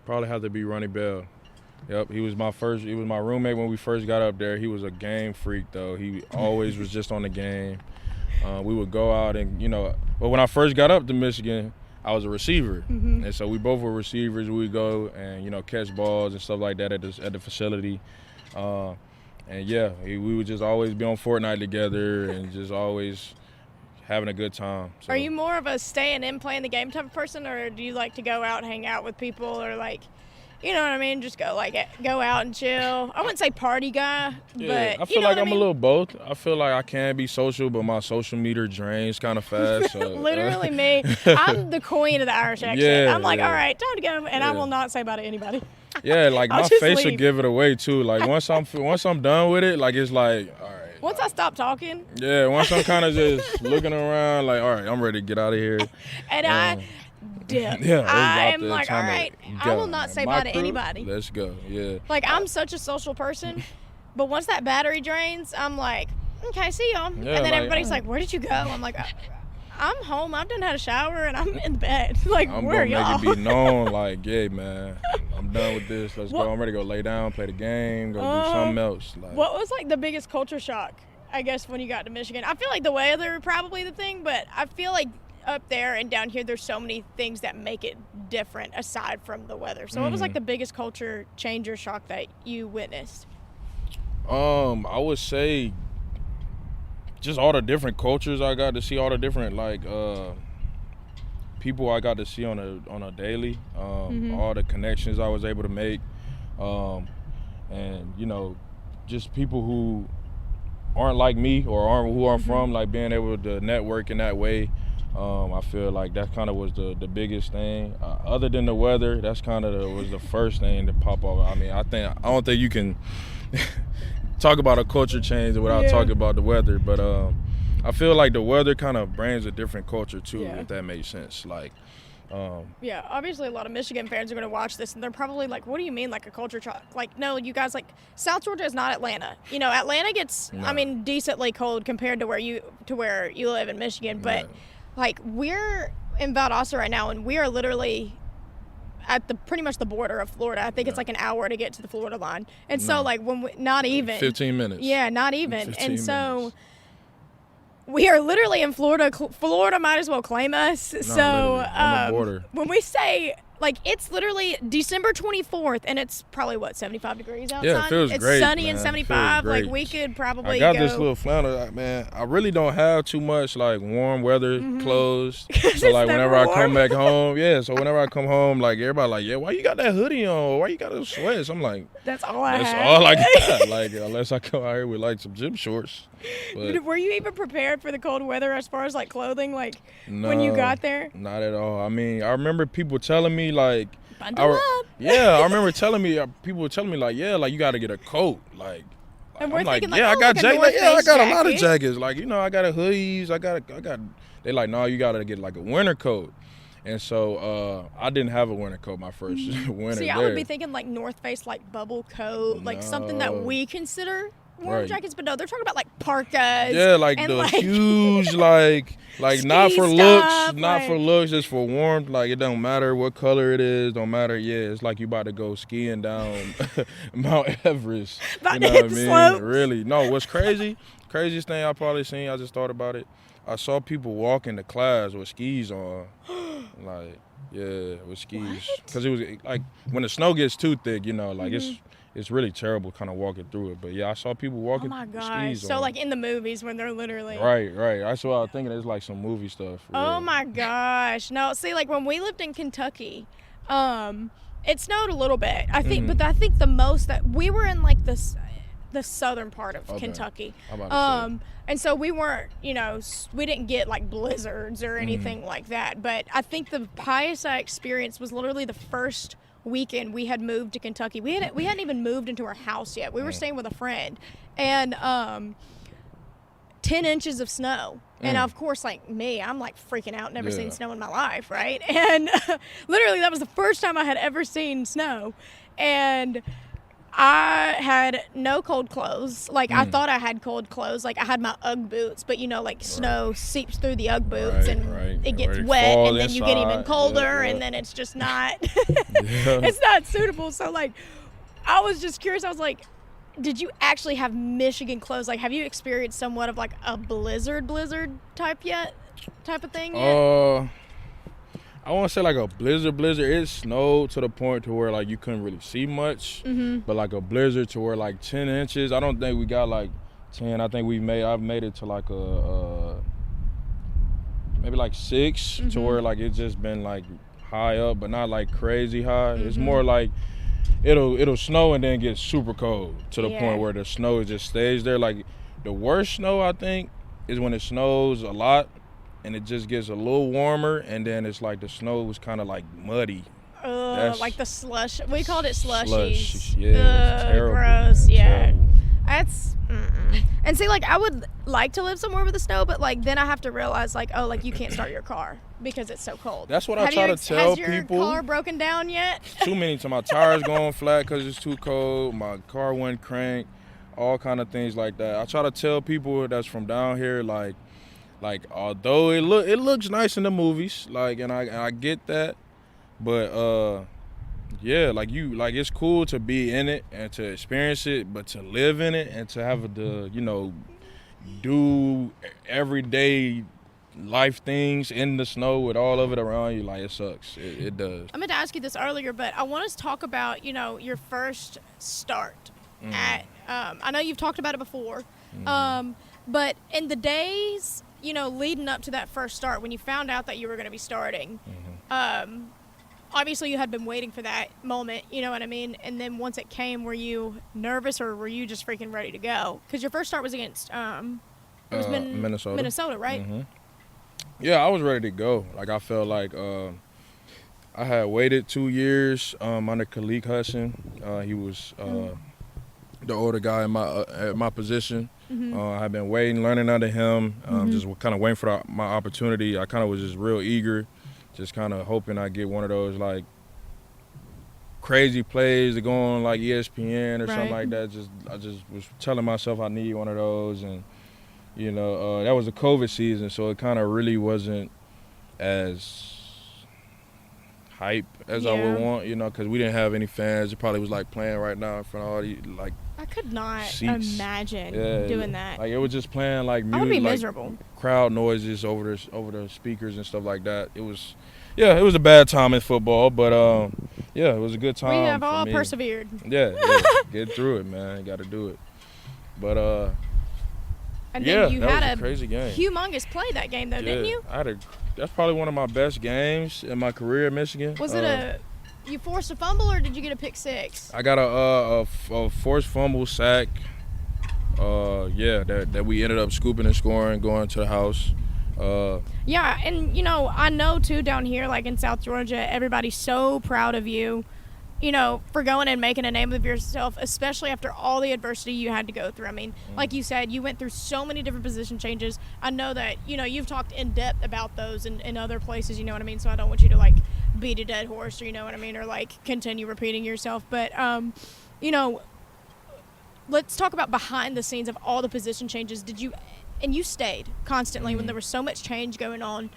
probably have to be Ronnie Bell. Yep, he was my roommate when we first got up there. He was a game freak though. He always was just on the game. We would go out and but when I first got up to Michigan, I was a receiver, and so we both were receivers. We would go and catch balls and stuff like that at the facility. And yeah, we would just always be on Fortnite together and just always having a good time. So. Are you more of a staying in, playing the game type of person, or do you like to go out, hang out with people, or like, you know what I mean, just go out and chill? I wouldn't say party guy, yeah, but I feel like I'm a little both. I feel like I can be social, but my social meter drains kind of fast. So, literally me. I'm the queen of the Irish accent. Yeah, I'm like, yeah. all right, time to go, and I will not say bye to anybody. Yeah, like I'll my just face will leave. give it away too. Like once I'm done with it, like it's like, all right. Once I stop talking. Yeah, once I'm kind of just looking around, like, all right, I'm ready to get out of here. And I dip. Yeah, I'm like, all right, I will not say bye to anybody. Let's go. Yeah. Like, I'm such a social person, but once that battery drains, I'm like, okay, see y'all. Yeah, and then like, everybody's like, where did you go? I'm like, I'm home. I've done had a shower and I'm in bed. Like, I'm where are gonna y'all? make it be known, like, yeah, man, I'm done with this. Let's go. I'm ready to go lay down, play the game, go do something else. Like, What was like the biggest culture shock, I guess, when you got to Michigan? I feel like the weather probably the thing, but I feel like up there and down here there's so many things that make it different aside from the weather. So what was like the biggest culture change or shock that you witnessed? I would say just all the different cultures I got to see, all the different people I got to see on a daily, all the connections I was able to make, and just people who aren't like me or aren't who I'm from, like being able to network in that way. I feel like that kind of was the biggest thing. Other than the weather, that's kind of was the first thing to pop up. I mean, I don't think you can talk about a culture change without talking about the weather, but I feel like the weather kind of brings a different culture too, if that makes sense. Like, yeah, obviously a lot of Michigan fans are going to watch this and they're probably like, what do you mean like a culture shock? Like, no, you guys, like, South Georgia is not Atlanta. Atlanta gets, I mean, decently cold compared to where you live in Michigan, but like we're in Valdosta right now and we are literally at pretty much the border of Florida. I think it's like an hour to get to the Florida line. And so like not even 15 minutes. Yeah, not even. 15 And so minutes. we are literally in Florida. Florida might as well claim us. No, So literally, on the border. when we say, like, it's literally December 24th, and it's probably, 75 degrees outside? Yeah, it feels it's great, sunny man. and It 75. feels Like, great. we could probably I got go. this little flannel, man. I really don't have too much like warm weather clothes. It's So like whenever never I come warm. back home, so whenever I come home, like everybody like, yeah, why you got that hoodie on? Why you got those sweats? I'm like, That's all I that's have. all I got. Like unless I come out here with like some gym shorts. But Were you even prepared for the cold weather as far as, like, clothing, like, when you no, got there? Not at all. I mean, I remember people telling me like, Bundle up. yeah, I remember people were telling me like, yeah, like you got to get a coat, like. And we're I'm like, thinking, like, yeah, oh, I got like a jackets. North Yeah, I Face got a lot of jacket. jackets. Like, I got a hoodies. I got. They like, no, you got to get like a winter coat. And so I didn't have a winter coat my first winter See, there. I would be thinking, like, North Face, like, bubble coat, like, something that No. we consider warm Right. jackets. But no, they're talking about, like, parkas. Yeah, like and, the like, huge, like not ski for stuff, looks, not like- for looks, just for warmth. Like it don't matter what color it is, don't matter. Yeah, it's like you about to go skiing down Mount Everest. About You to know hit what I the mean? slopes. Really? No. What's crazy? Craziest thing I probably seen. I just thought about it. I saw people walking to class with skis on, like with skis, What? because it was like when the snow gets too thick, like Mm-hmm. it's really terrible kind of walking through it. But yeah, I saw people Oh, walking my with gosh. skis So, on. like, in the movies when they're literally. Right. That's what I was thinking. It's like some movie stuff. for Oh, real. my gosh. No, see, like, when we lived in Kentucky, it snowed a little bit, I think, but I think the most that we were in, like, this, the southern part of Okay. Kentucky. I'm about to say. And so we weren't, we didn't get like blizzards or anything like that. But I think the highest I experienced was literally the first weekend we had moved to Kentucky. We hadn't even moved into our house yet. We were staying with a friend, and 10 inches of snow. And of course, like me, I'm like freaking out, never seen snow in my life, right? And literally that was the first time I had ever seen snow. And I had no cold clothes. Like, I thought I had cold clothes. Like, I had my Ugg boots, but, like, snow seeps through the Ugg boots and it gets wet, and then you get even colder, and then it's just not, it's not suitable. So, like, I was just curious. I was like, did you actually have Michigan clothes? Like, have you experienced somewhat of, like, a blizzard type of thing yet? I won't say like a blizzard. It snowed to the point to where like you couldn't really see much, but like a blizzard to where like 10 inches. I don't think we got like 10. I think I've made it to like maybe like 6 to where like it's just been like high up, but not like crazy high. It's more like it'll snow and then get super cold to the point where the snow just stays there. Like the worst snow I think is when it snows a lot and it just gets a little warmer, and then it's like the snow was kind of like muddy. Like the slush. We called it slushies. Slush, yeah, it's terrible. Gross, man, yeah. terrible. That's, and see, like, I would like to live somewhere with the snow, but, like, then I have to realize, like, oh, like, you can't start your car because it's so cold. That's what I try to tell people. Has your car broken down yet? Too many times. My tires going flat because it's too cold. My car went crank. All kind of things like that. I try to tell people that's from down here, like although it looks nice in the movies, like, and I get that, but yeah, like it's cool to be in it and to experience it, but to live in it and to have the do everyday life things in the snow with all of it around you, like, it sucks. It does. I meant to ask you this earlier, but I want us to talk about your first start at. I know you've talked about it before, but in the days leading up to that first start, when you found out that you were going to be starting, obviously you had been waiting for that moment, you know what I mean? And then once it came, were you nervous or were you just freaking ready to go? Because your first start was against Minnesota, right? Yeah, I was ready to go. Like, I felt like I had waited 2 years under Khalid Hudson. He was the older guy in at my position. I had been waiting, learning under him, just kind of waiting for my opportunity. I kind of was just real eager, just kind of hoping I get one of those like crazy plays that go on like ESPN or something like that. I just was telling myself I need one of those, and that was the COVID season, so it kind of really wasn't as hype as I would want, because we didn't have any fans. It probably was like playing right now in front of all the like. I could not seats. Imagine doing that. Like, it was just playing like music, I would be like miserable. Crowd noises over the speakers and stuff like that. It was a bad time in football, but it was a good time. We have for all me. persevered. Yeah, get through it, man. You got to do it. But and then you had was a crazy game. Humongous play that game, though, didn't you? That's probably one of my best games in my career at Michigan. Was it you forced a fumble or did you get a pick six? I got a forced fumble sack. That we ended up scooping and scoring, going to the house. Yeah, and I know too down here, like in South Georgia, everybody's so proud of you, for going and making a name of yourself, especially after all the adversity you had to go through. I mean, like you said, you went through so many different position changes. I know that, you've talked in depth about those in other places, you know what I mean? So I don't want you to, like, beat a dead horse, or you know what I mean, or, like, continue repeating yourself. But, let's talk about behind the scenes of all the position changes. And you stayed constantly when there was so much change going on.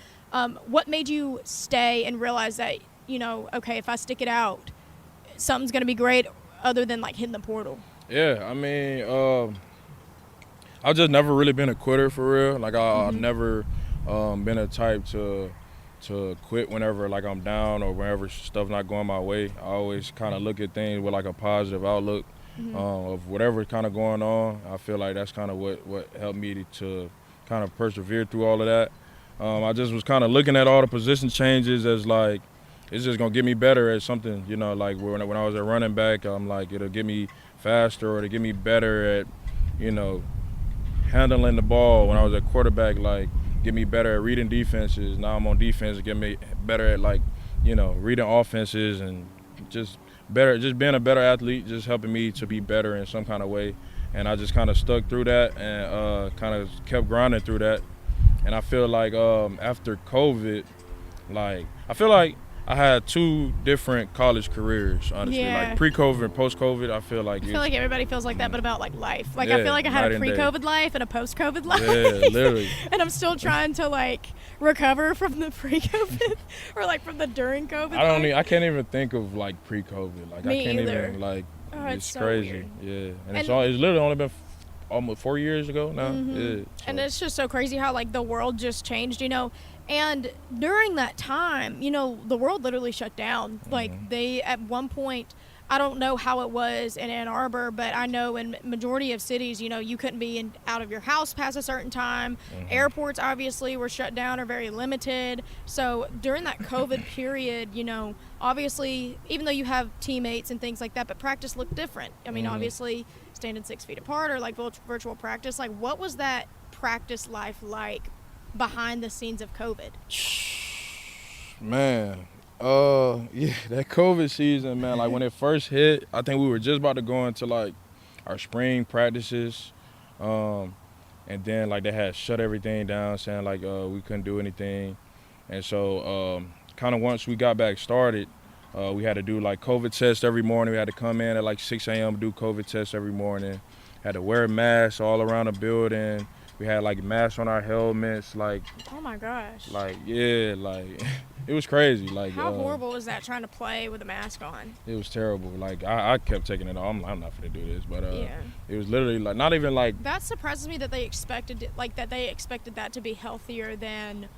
What made you stay and realize that, okay, if I stick it out, something's going to be great, other than like hitting the portal? Yeah, I mean, I've just never really been a quitter for real. Like, I've never been a type to quit whenever like I'm down or whenever stuff's not going my way. I always kind of look at things with like a positive outlook of whatever's kind of going on. I feel like that's kind of what helped me to kind of persevere through all of that. I just was kind of looking at all the position changes as like, it's just gonna get me better at something, like when I was a running back, I'm like, it'll get me faster or to get me better at, you know, handling the ball when I was a quarterback, like get me better at reading defenses. Now I'm on defense, get me better at, like, you know, reading offenses and just being a better athlete, just helping me to be better in some kind of way. And I just kind of stuck through that and kind of kept grinding through that. And I feel like after COVID, like I feel like I had 2 different college careers, honestly. Yeah. Like pre-COVID and post-COVID, I feel like everybody feels like that, but about like life. Like Yeah, I feel like I had a night and pre-COVID life and a post-COVID life. Yeah, literally. And I'm still trying to like recover from the pre-COVID or like from the during COVID. I can't even think of like pre-COVID. Like Me I can't either. even like. Oh, it's so crazy. weird. Yeah, and it's literally only been almost 4 years ago now. Yeah. So. And it's just so crazy how like the world just changed, you know. And during that time, you know, the world literally shut down. Like they, at one point, I don't know how it was in Ann Arbor, but I know in majority of cities, you know, you couldn't be out of your house past a certain time. Airports obviously were shut down or very limited. So during that COVID period, you know, obviously, even though you have teammates and things like that, but practice looked different. I mean, obviously, standing 6 feet apart or like virtual practice. Like, what was that practice life like behind the scenes of COVID? Man, yeah, that COVID season, man, like when it first hit, I think we were just about to go into like our spring practices. And then like they had shut everything down, saying like we couldn't do anything. And so kind of once we got back started, we had to do like COVID tests every morning. We had to come in at like 6 a.m. do COVID tests every morning. Had to wear masks all around the building. We had like masks on our helmets, like. Oh my gosh. Like, yeah, like it was crazy. Like, how horrible was that trying to play with a mask on? It was terrible. Like I kept taking it off. I'm not gonna do this, but yeah. It was literally like not even like. That surprises me that they expected that to be healthier than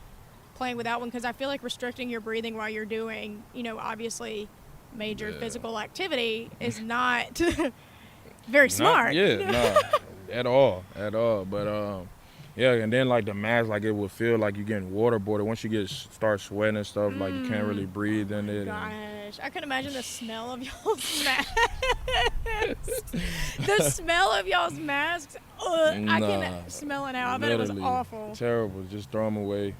playing without one, because I feel like restricting your breathing while you're doing, you know, obviously major physical activity is not very smart. No, at all. But yeah, and then like the mask, like it would feel like you're getting waterboarded. Once you start sweating and stuff, like you can't really breathe in it. Gosh, I could imagine the smell of y'all's masks. The smell of y'all's masks. I can smell it now. I bet it was awful. Terrible. Just throw them away.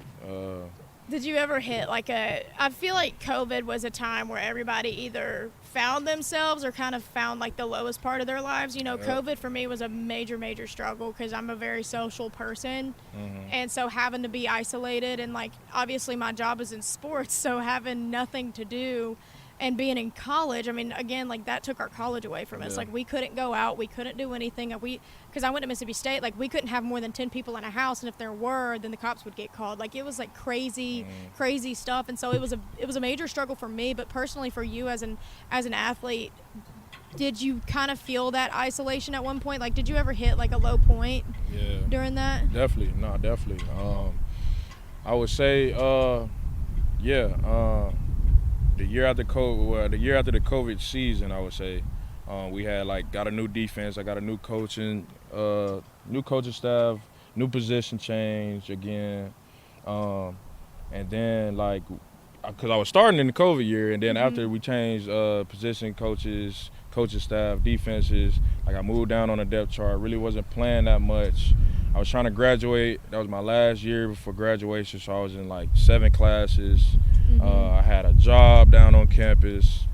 Did you ever hit like I feel like COVID was a time where everybody either found themselves or kind of found like the lowest part of their lives. You know, COVID for me was a major struggle because I'm a very social person. And so having to be isolated and like obviously my job is in sports, so having nothing to do and being in college, I mean, again, like that took our college away from us. Like we couldn't go out, we couldn't do anything. Because I went to Mississippi State, like we couldn't have more than 10 people in a house, and if there were, then the cops would get called. Like it was like crazy stuff, and so it was a major struggle for me. But personally, for you as an athlete, did you kind of feel that isolation at one point? Like, did you ever hit like a low point during that? Definitely. I would say, the year after the COVID season, I would say, we had got a new defense. I got a new coaching staff, new position change again, and then because I was starting in the COVID year, and then after we changed position coaches, coaching staff, defenses, I moved down on the depth chart. Really wasn't playing that much. I was trying to graduate. That was my last year before graduation, so I was in 7 classes. I had a job down on campus.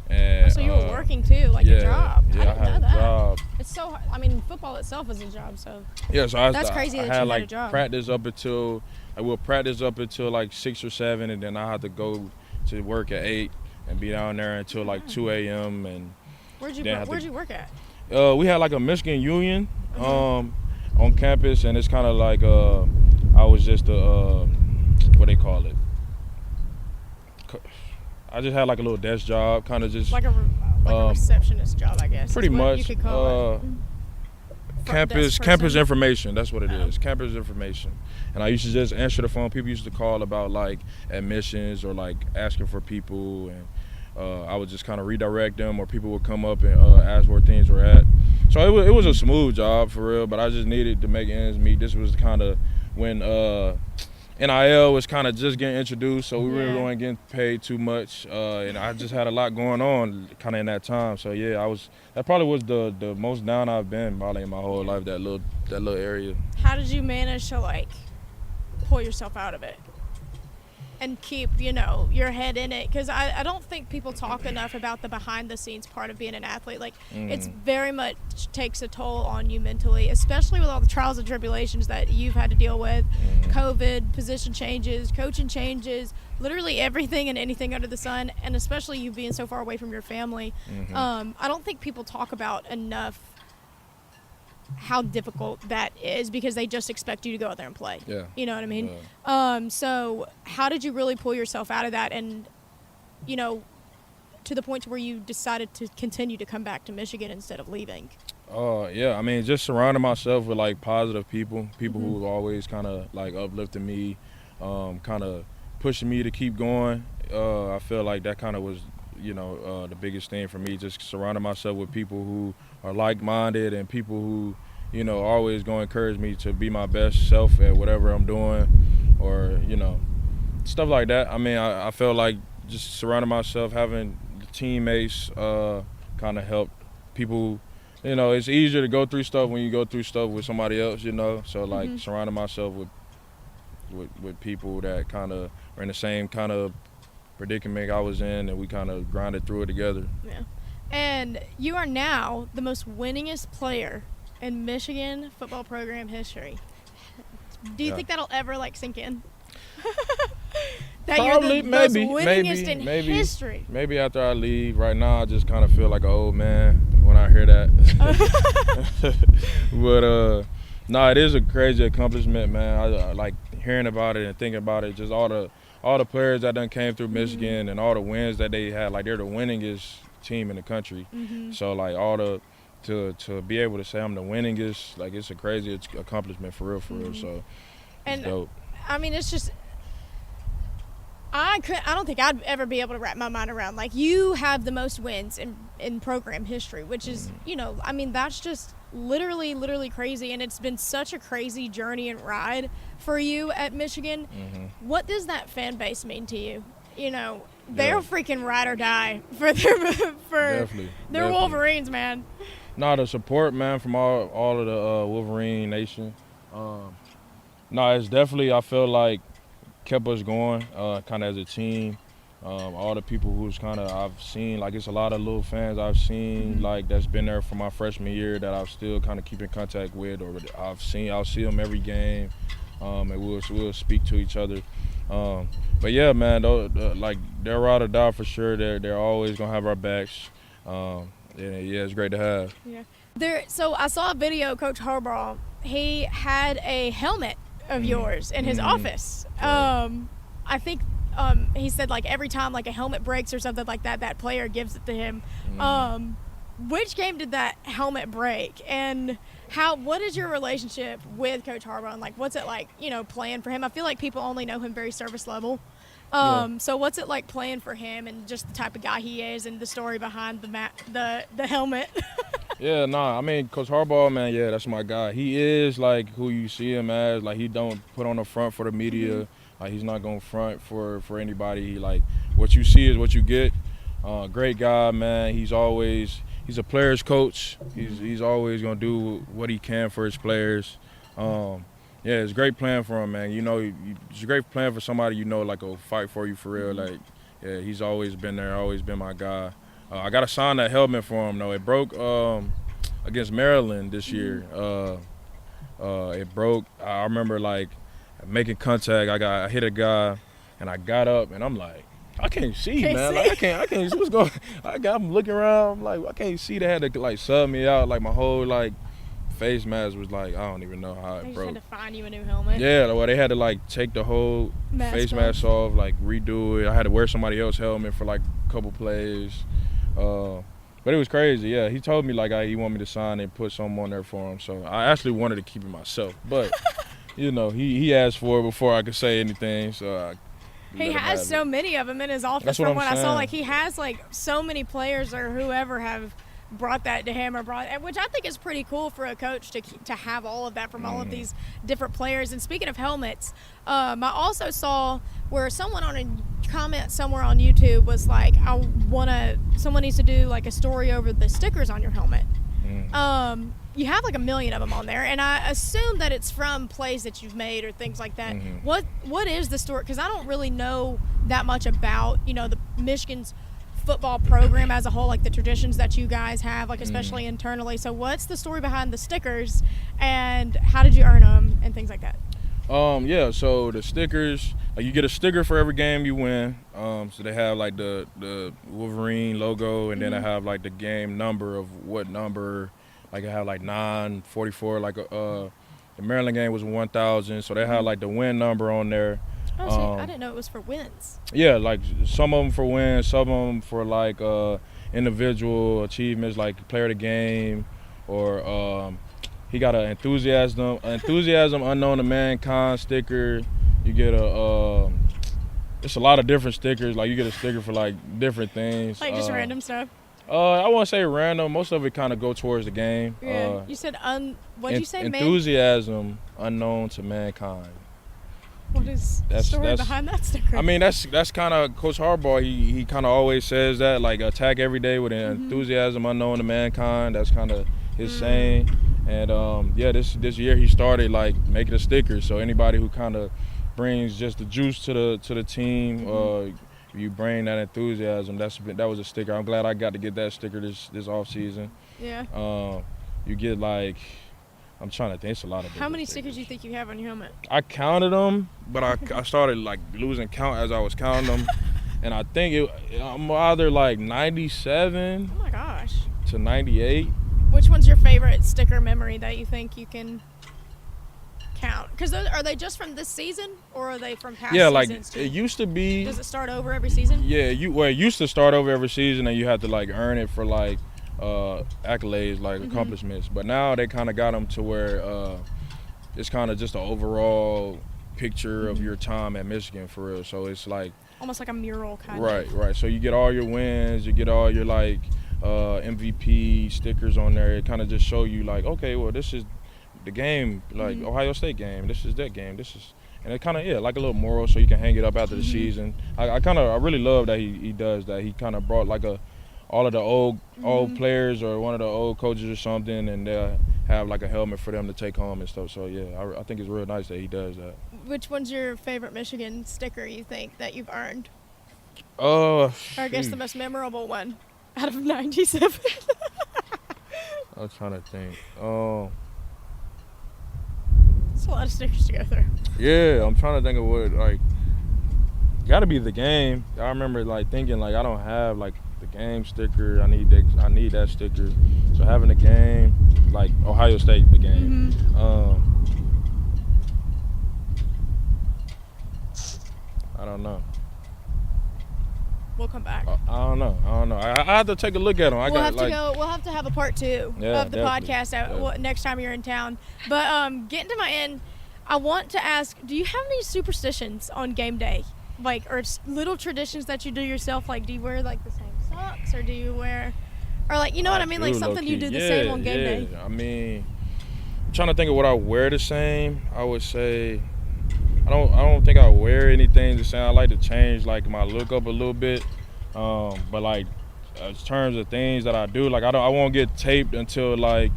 And, so you were working too, a job. Yeah, I had a job. It's so, I mean, football itself is a job, so. Yeah, so that's crazy I that had you had a job. Practice up until, we'll practice up until 6 or 7, and then I had to go to work at 8 and be down there until 2 a.m. And where'd you work at? We had a Michigan Union on campus, and it's kind of I was just what they call it. I just had a little desk job, kind of just a receptionist job, I guess. Pretty much. You could call it. Campus information. That's what it is. Campus information. And I used to just answer the phone. People used to call about admissions or asking for people, and I would just kind of redirect them, or people would come up and ask where things were at. So it was a smooth job for real, but I just needed to make ends meet. This was kind of when NIL was kind of just getting introduced, so we really Yeah. weren't getting paid too much, and I just had a lot going on kind of in that time. So yeah, that probably was the most down I've been probably in my whole life, that little area. How did you manage to like pull yourself out of it and keep, you know, your head in it? Because I don't think people talk enough about the behind the scenes part of being an athlete. Like it's very much takes a toll on you mentally, especially with all the trials and tribulations that you've had to deal with. COVID, position changes, coaching changes, literally everything and anything under the sun, and especially you being so far away from your family. I don't think people talk about enough how difficult that is, because they just expect you to go out there and play. Yeah. You know what I mean? Yeah. So how did you really pull yourself out of that, and, you know, to the point to where you decided to continue to come back to Michigan instead of leaving? Yeah, I mean, just surrounding myself with like positive people who always kind of like uplifting me, kind of pushing me to keep going. I feel like that kind of was, you know, the biggest thing for me, just surrounding myself with people who are like-minded and people who, you know, always going to encourage me to be my best self at whatever I'm doing, or, you know, stuff like that. I mean, I feel like just surrounding myself, having teammates kind of helped people. You know, it's easier to go through stuff when you go through stuff with somebody else, you know. So, like, surrounding myself with people that kind of are in the same kind of predicament I was in, and we kind of grinded through it together. Yeah. And you are now the most winningest player in Michigan football program history. Do you think that'll ever, like, sink in? That Probably, you're the most maybe, winningest in history. Maybe after I leave. Right now, I just kind of feel like an old man when I hear that. But no, it is a crazy accomplishment, man. I like hearing about it and thinking about it. Just all the players that done came through Michigan and all the wins that they had. Like, they're the winningest team in the country. So like to be able to say I'm the winningest, like, it's a crazy accomplishment for real. So it's dope. I mean, it's just, I don't think I'd ever be able to wrap my mind around, like, you have the most wins in program history, which is, you know, I mean, that's just literally crazy, and it's been such a crazy journey and ride for you at Michigan. What does that fan base mean to you? You know, they're freaking ride or die for their Definitely. Wolverines, man. No, the support, man, from all of the Wolverine Nation. No, it's definitely, I feel like, kept us going kind of as a team. All the people who's kind of, I've seen, like, it's a lot of little fans I've seen, like, that's been there for my freshman year that I've still kind of keep in contact with, or I'll see them every game, and we'll speak to each other. But yeah, man, like, they're ride or die for sure. They're always gonna have our backs. Yeah, it's great to have. Yeah. So I saw a video, Coach Harbaugh, he had a helmet of yours in his office. I think he said, like, every time, like, a helmet breaks or something like that, that player gives it to him. Which game did that helmet break, and what is your relationship with Coach Harbaugh, and, like, what's it like, you know, playing for him? I feel like people only know him very surface level. So what's it like playing for him, and just the type of guy he is, and the story behind the helmet? Yeah, I mean, Coach Harbaugh, man, yeah, that's my guy. He is, like, who you see him as. Like, he don't put on the front for the media. Like, he's not going to front for anybody. He, like, what you see is what you get. Great guy, man. He's a player's coach. He's always going to do what he can for his players. Yeah, it's a great plan for him, man. You know, it's a great plan for somebody, you know, like, will fight for you for real. Like, yeah, he's always been there, always been my guy. I got to sign that helmet for him, though. It broke against Maryland this year. It broke. I remember, like, making contact. I hit a guy, and I got up, and I'm like, I can't see, man. Like, I can't see what's going on. I'm looking around. I'm like, I can't see. They had to, like, sub me out. Like, my whole, like, face mask was, like, I don't even know how it broke. They just had to find you a new helmet. Yeah, well, they had to, like, take the whole face mask off, like, redo it. I had to wear somebody else's helmet for, like, a couple plays. But it was crazy, yeah. He told me, like, he wanted me to sign and put something on there for him. So I actually wanted to keep it myself. But, you know, he asked for it before I could say anything. So he has so many of them in his office. From what I saw, like, he has, like, so many players or whoever have brought that to him, which I think is pretty cool for a coach to have all of that from all of these different players. And speaking of helmets, I also saw where someone on a comment somewhere on YouTube was like, someone needs to do like a story over the stickers on your helmet. You have like 1 million of them on there, and I assume that it's from plays that you've made or things like that. What is the story? Because I don't really know that much about, the Michigan's football program as a whole, like the traditions that you guys have, like especially internally. So what's the story behind the stickers, and how did you earn them and things like that? So the stickers, you get a sticker for every game you win. So they have like the Wolverine logo, and then I have like the game number of what number. Like I have like 944. Like the Maryland game was 1,000, so they have like the win number on there. Oh, so I didn't know it was for wins. Yeah, like some of them for wins, some of them for like individual achievements, like player of the game, or he got an enthusiasm unknown to mankind sticker. You get it's a lot of different stickers. Like you get a sticker for like different things. Like just random stuff. I won't say random. Most of it kind of go towards the game. Yeah. You said what'd you say? Enthusiasm unknown to mankind. What is the story behind that sticker? I mean, that's kind of Coach Harbaugh. He kind of always says that, like, attack every day with an enthusiasm unknown to mankind. That's kind of his saying. And this year he started like making a sticker. So anybody who kind of brings just the juice to the team, you bring that enthusiasm. That was a sticker. I'm glad I got to get that sticker this off season. Yeah. You get like, I'm trying to think. It's a lot of. How many stickers do you think you have on your helmet? I counted them, but I started like losing count as I was counting them, and I think I'm either like 97. Oh my gosh. To 98. Which one's your favorite sticker memory that you think you can count? Because are they just from this season, or are they from past seasons? Yeah, like it used to be. Does it start over every season? Yeah, it used to start over every season, and you had to like earn it for like accolades, like accomplishments. But now they kind of got them to where it's kind of just an overall picture of your time at Michigan for real. So it's like almost like a mural kind of. Right. So you get all your wins, you get all your like MVP stickers on there. It kind of just show you like, okay, well, this is the game, like Ohio State game. This is that game. This is, and it kind of like a little moral, so you can hang it up after the season. I really love that he does that. He kind of brought like all of the old players or one of the old coaches or something, and they'll have like a helmet for them to take home and stuff. So yeah, I think it's real nice that he does that. Which one's your favorite Michigan sticker you think that you've earned? Or I guess the most memorable one out of 97. I'm trying to think. It's a lot of stickers to go through. Yeah, I'm trying to think of what, like, got to be the game. I remember like thinking like I don't have like the game sticker. I need that sticker. So having the game, like Ohio State, the game. I don't know. We'll come back. I don't know. I have to take a look at them. We'll have to have a part 2 of the podcast next time you're in town. But getting to my end, I want to ask, do you have any superstitions on game day? Like, or little traditions that you do yourself? Like, do you wear like the same socks, or do you wear, or like, you know what I mean? Like something you do the same on game day? I mean, I'm trying to think of what I wear the same. I would say I don't think I wear anything the same. I like to change like my look up a little bit, but like in terms of things that I do, like I won't get taped until like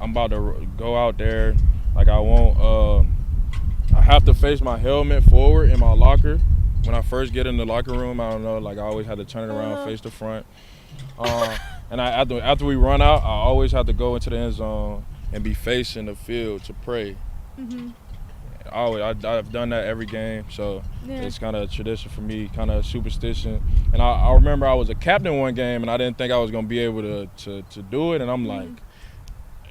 I'm about to go out there. Like I won't. I have to face my helmet forward in my locker. When I first get in the locker room, I don't know, like I always have to turn it around, face the front. And after we run out, I always have to go into the end zone and be facing the field to pray. I've done that every game, so it's kind of a tradition for me, kind of a superstition. And I remember I was a captain one game, and I didn't think I was going to be able to do it, and I'm like,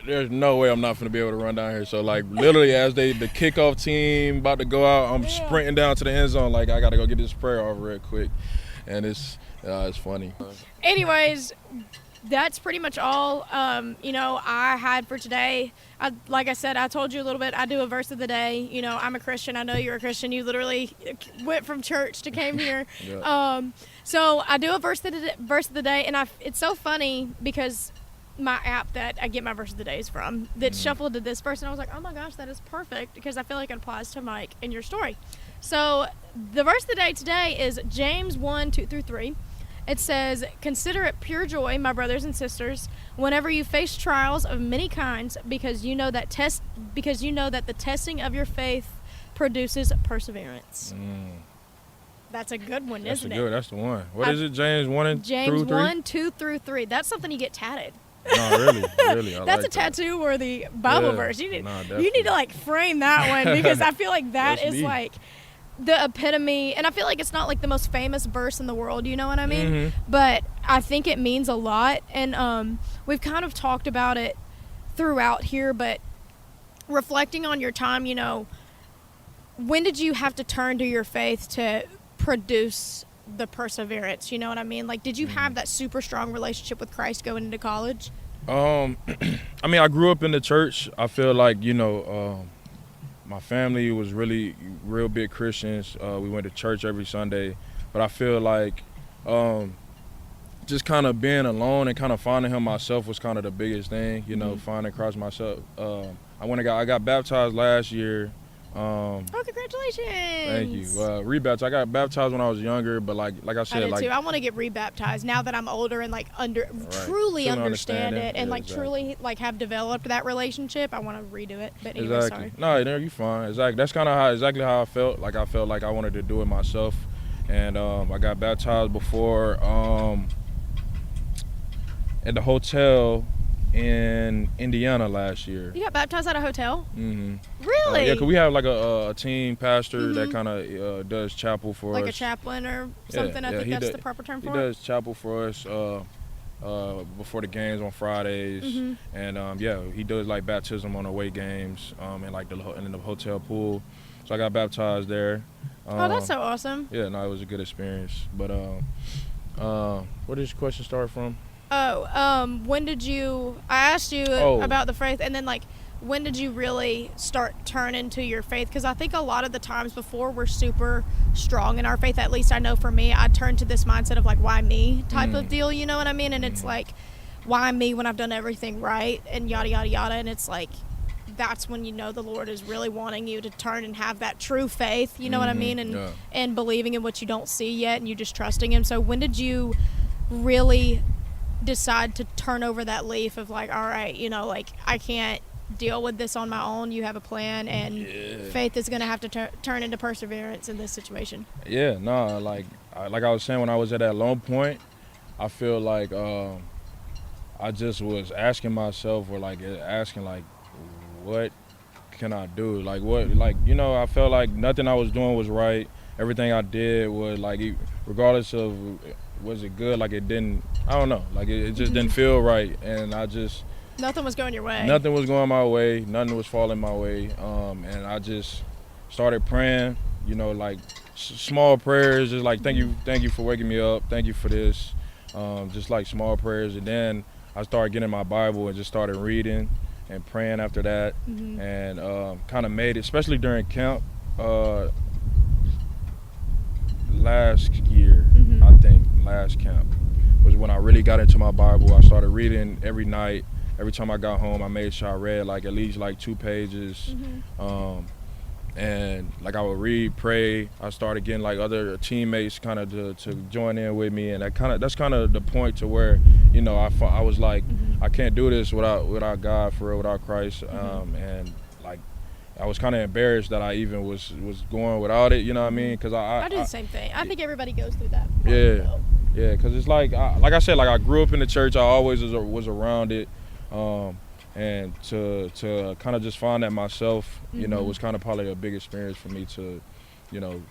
there's no way I'm not going to be able to run down here. So, like, literally as the kickoff team about to go out, I'm sprinting down to the end zone like I got to go get this prayer off real quick. And it's funny. Anyways, that's pretty much all, I had for today. Like I said, I told you a little bit. I do a verse of the day. I'm a Christian. I know you're a Christian. You literally went from church to came here. So I do a verse of the day, and it's so funny because my app that I get my verse of the days from that shuffled to this verse, and I was like, oh my gosh, that is perfect, because I feel like it applies to Mike and your story. So the verse of the day today is James 1:2-3. It says, consider it pure joy, my brothers and sisters, whenever you face trials of many kinds, because you know that the testing of your faith produces perseverance. That's a good one, isn't it? That's the one. What is it, James 1 James through 3? 1:2-3. That's something you get tatted. No, really. That's a tattoo-worthy Bible verse. You need to like frame that one, because I feel like that is like the epitome, and I feel like it's not like the most famous verse in the world, you know what I mean? But I think it means a lot, and we've kind of talked about it throughout here, but reflecting on your time, you know, when did you have to turn to your faith to produce the perseverance, you know what I mean? Like, did you have that super strong relationship with Christ going into college? I mean, I grew up in the church. I feel like, you know, my family was really real big Christians. We went to church every Sunday, but I feel like just kind of being alone and kind of finding him myself was kind of the biggest thing, you know, finding Christ myself. I got baptized last year. Congratulations! Thank you. Rebaptized. I got baptized when I was younger, but like I said, I did too. I want to get rebaptized now that I'm older and like truly understand it, and like truly like have developed that relationship. I want to redo it, but anyway, sorry. No, you're fine. Exactly. That's kind of exactly how I felt. Like I felt like I wanted to do it myself, and I got baptized before at the hotel in Indiana last year. You got baptized at a hotel? Mm-hmm. Really? Yeah, because we have like a team pastor that kind of does chapel for us. Like a chaplain or something? I think that's the proper term for it? He does chapel for us before the games on Fridays. And he does like baptism on away games in like in the hotel pool. So I got baptized there. Oh, that's so awesome. Yeah, no, it was a good experience. But where did your question start from? When did you, I asked you about the faith, and then like, when did you really start turning to your faith? Because I think a lot of the times before we're super strong in our faith, at least I know for me, I turned to this mindset of like, why me type of deal, you know what I mean? And it's like, why me when I've done everything right, and yada, yada, yada. And it's like, that's when you know the Lord is really wanting you to turn and have that true faith, you know what I mean? And believing in what you don't see yet, and you just trusting him. So when did you really decide to turn over that leaf of like, all right, you know, like I can't deal with this on my own, you have a plan, and faith is going to have to turn into perseverance in this situation? Like I was saying, when I was at that low point, I feel like I just was asking myself, or like asking like, what can I do? Like what, like, you know, I felt like nothing I was doing was right. Everything I did was like, regardless of was it good, like it didn't, I don't know, like it just didn't feel right, and I just, nothing was going your way. Nothing was going my way. Nothing was falling my way. And I just started praying, you know, like small prayers, just like thank you for waking me up, thank you for this, just like small prayers. And then I started getting my Bible and just started reading and praying after that, and kind of made it, especially during camp last year. I think last camp was when I really got into my Bible. I started reading every night. Every time I got home, I made sure I read like at least like 2 pages. And like I would read, pray. I started getting like other teammates kind of to join in with me, and that's kind of the point to where, you know, I was like, I can't do this without God, for real, without Christ. And like I was kind of embarrassed that I even was going without it, you know what I mean? Because I do the same thing. I think everybody goes through that. Yeah, because it's like I said, like I grew up in the church. I always was around it. And to kind of just find that myself, you know, was kind of probably a big experience for me to, you know,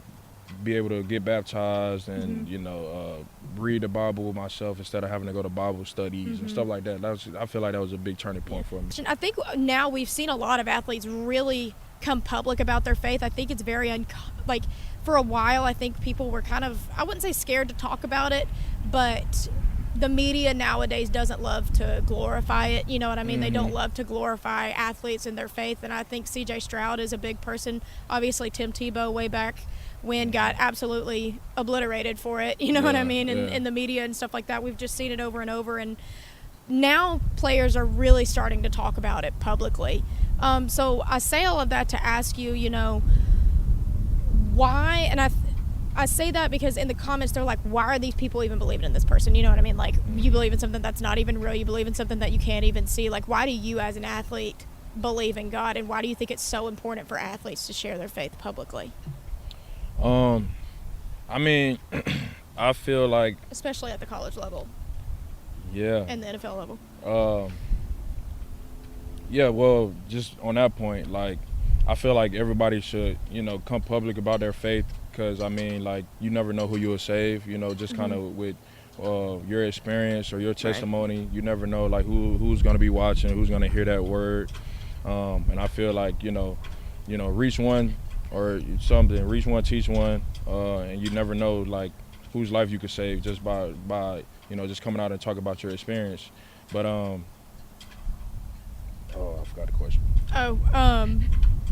be able to get baptized and, you know, read the Bible myself instead of having to go to Bible studies and stuff like that. I feel like that was a big turning point for me. I think now we've seen a lot of athletes really come public about their faith. I think it's very, like, for a while, I think people were kind of, I wouldn't say scared to talk about it, but the media nowadays doesn't love to glorify it, you know what I mean? They don't love to glorify athletes and their faith, and I think C.J. Stroud is a big person. Obviously, Tim Tebow way back when got absolutely obliterated for it, you know what I mean, in the media and stuff like that. We've just seen it over and over, and now players are really starting to talk about it publicly. So I say all of that to ask you, you know, why, and I say that because in the comments they're like, why are these people even believing in this person? You know what I mean? Like, you believe in something that's not even real. You believe in something that you can't even see. Like, why do you as an athlete believe in God, and why do you think it's so important for athletes to share their faith publicly? I mean, I feel like, especially at the college level. Yeah. And the NFL level. Yeah, well, just on that point, like, I feel like everybody should, you know, come public about their faith, because, I mean, like, you never know who you will save, you know, just kind of with your experience or your testimony. Right. You never know, like, who's going to be watching, who's going to hear that word. And I feel like, you know, reach one or something, reach one, teach one, and you never know, like, whose life you could save just by you know, just coming out and talk about your experience. But I forgot the question.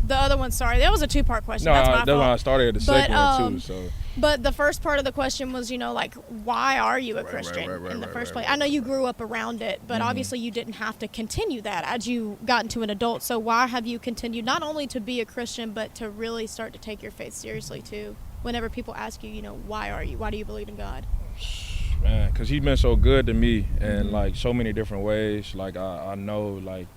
The other one, sorry, that was a two-part question. No, that's my fault. Why I started the second one too. So. But the first part of the question was, you know, like, why are you a Christian in the first place? I know you grew up around it, but obviously you didn't have to continue that as you got into an adult. So why have you continued not only to be a Christian, but to really start to take your faith seriously too? Whenever people ask you, you know, why are you? Why do you believe in God? Man, because he's been so good to me in, like, so many different ways. Like, I know, like,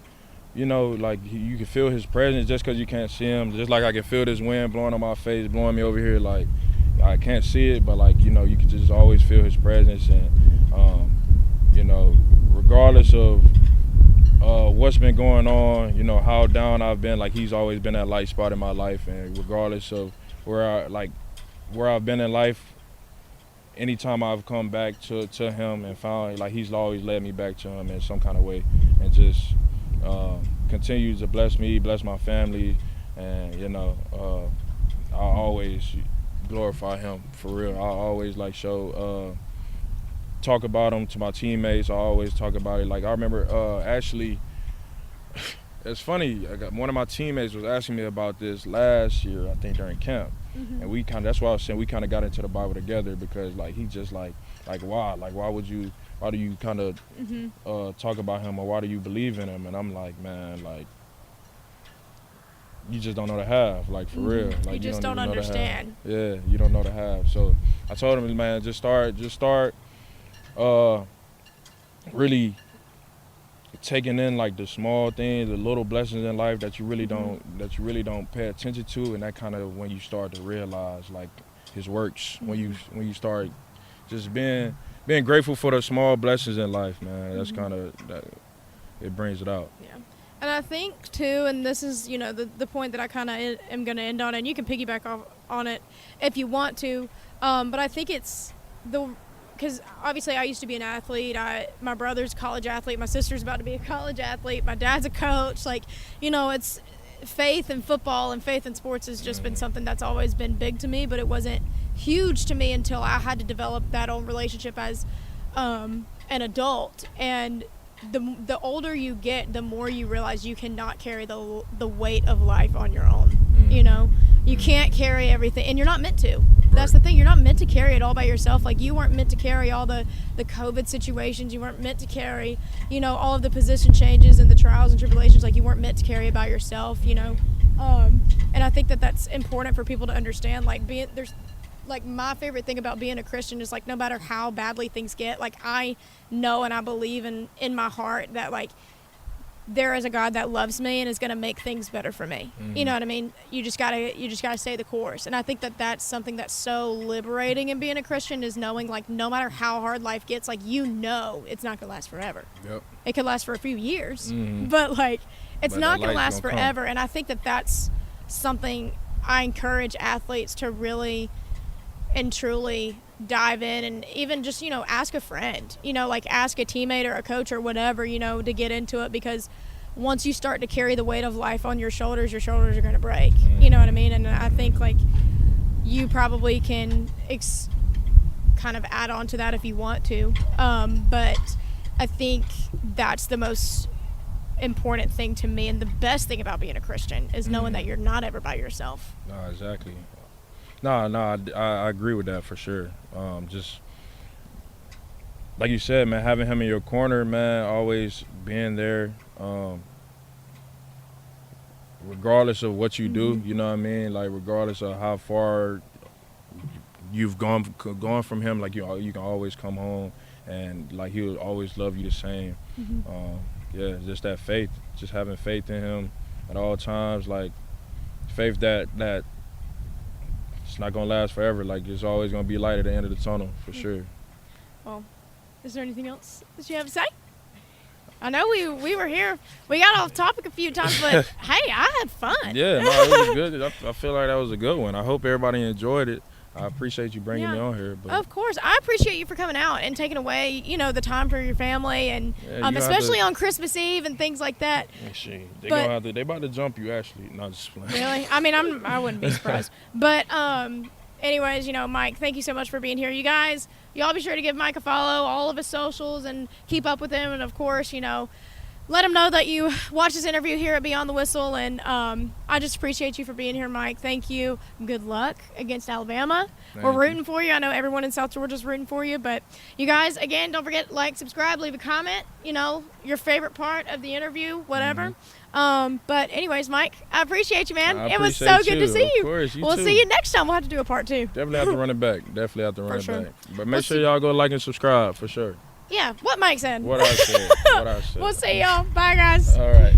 you know, like, you can feel his presence just because you can't see him. Just like I can feel this wind blowing on my face, blowing me over here. Like, I can't see it, but, like, you know, you can just always feel his presence. And, you know, regardless of what's been going on, you know, how down I've been, like, he's always been that light spot in my life. And regardless of where I've been in life, anytime I've come back to him and found, like, he's always led me back to him in some kind of way, and just continues to bless me, bless my family, and, you know, I always glorify him for real. I always, like, talk about him to my teammates. I always talk about it. Like, I remember actually, it's funny, one of my teammates was asking me about this last year, I think during camp. And we that's why I was saying we kind of got into the Bible together, because, like, he just like why do you kind of talk about him, or why do you believe in him? And I'm like, man, like, you just don't know the half, like, for real. Like, you just don't understand. Yeah, you don't know the half. So I told him, man, just start really taking in, like, the small things, the little blessings in life that you really don't pay attention to, and that kind of when you start to realize, like, his works, when you start just being grateful for the small blessings in life, man. That's kind of that, it brings it out. Yeah. And I think too, and this is, you know, the point that I kind of am going to end on, and you can piggyback off on it if you want to, but I think it's because obviously I used to be an athlete. My brother's a college athlete. My sister's about to be a college athlete. My dad's a coach. Like, you know, it's faith in football and faith in sports has just been something that's always been big to me, but it wasn't huge to me until I had to develop that own relationship as an adult. And the older you get, the more you realize you cannot carry the weight of life on your own. You know, you can't carry everything, and you're not meant to. That's the thing. You're not meant to carry it all by yourself. Like, you weren't meant to carry all the COVID situations. You weren't meant to carry, you know, all of the position changes and the trials and tribulations. Like, you weren't meant to carry it by yourself, you know. And I think that that's important for people to understand. Like, my favorite thing about being a Christian is, like, no matter how badly things get, like, I know and I believe in my heart that, like, there is a God that loves me and is going to make things better for me. You know what I mean? You just gotta stay the course. And I think that that's something that's so liberating in being a Christian, is knowing, like, no matter how hard life gets, like, you know it's not going to last forever. Yep. It could last for a few years, but, like, it's not going to last forever. And I think that that's something I encourage athletes to really and truly dive in, and even just, you know, ask a friend, you know, like, ask a teammate or a coach or whatever, you know, to get into it, because once you start to carry the weight of life on your shoulders are going to break. You know what I mean? And I think, like, you probably can kind of add on to that if you want to, but I think that's the most important thing to me, and the best thing about being a Christian is knowing that you're not ever by yourself. No, exactly. No, I agree with that for sure. Just like you said, man, having him in your corner, man, always being there, regardless of what you do, you know what I mean? Like, regardless of how far you've gone from him, like, you can always come home, and, like, he'll always love you the same. Yeah, just that faith, just having faith in him at all times, like, faith that it's not going to last forever. Like, there's always going to be light at the end of the tunnel, for sure. Well, is there anything else that you have to say? I know we were here. We got off topic a few times, but hey, I had fun. Yeah, no, it was good. I feel like that was a good one. I hope everybody enjoyed it. I appreciate you bringing me on here. But of course, I appreciate you for coming out and taking away, you know, the time for your family, and especially on Christmas Eve and things like that. They about to jump you, actually. Not just playing. Really? I mean, I wouldn't be surprised. But anyways, you know, Mike, thank you so much for being here. You guys, y'all be sure to give Mike a follow, all of his socials, and keep up with him. And of course, you know, let him know that you watched this interview here at Beyond the Whistle. And I just appreciate you for being here, Mike. Thank you. Good luck against Alabama. We're rooting for you. I know everyone in South Georgia's rooting for you. But you guys, again, don't forget, like, subscribe, leave a comment, you know, your favorite part of the interview, whatever. But anyways, Mike, I appreciate you, man. It was so good to see you. Of course, we'll see you next time. We'll have to do a part 2. Definitely have to run it back. Back. But make sure y'all go like and subscribe, for sure. Yeah, what Mike said. What I said. We'll see y'all. Bye, guys. All right.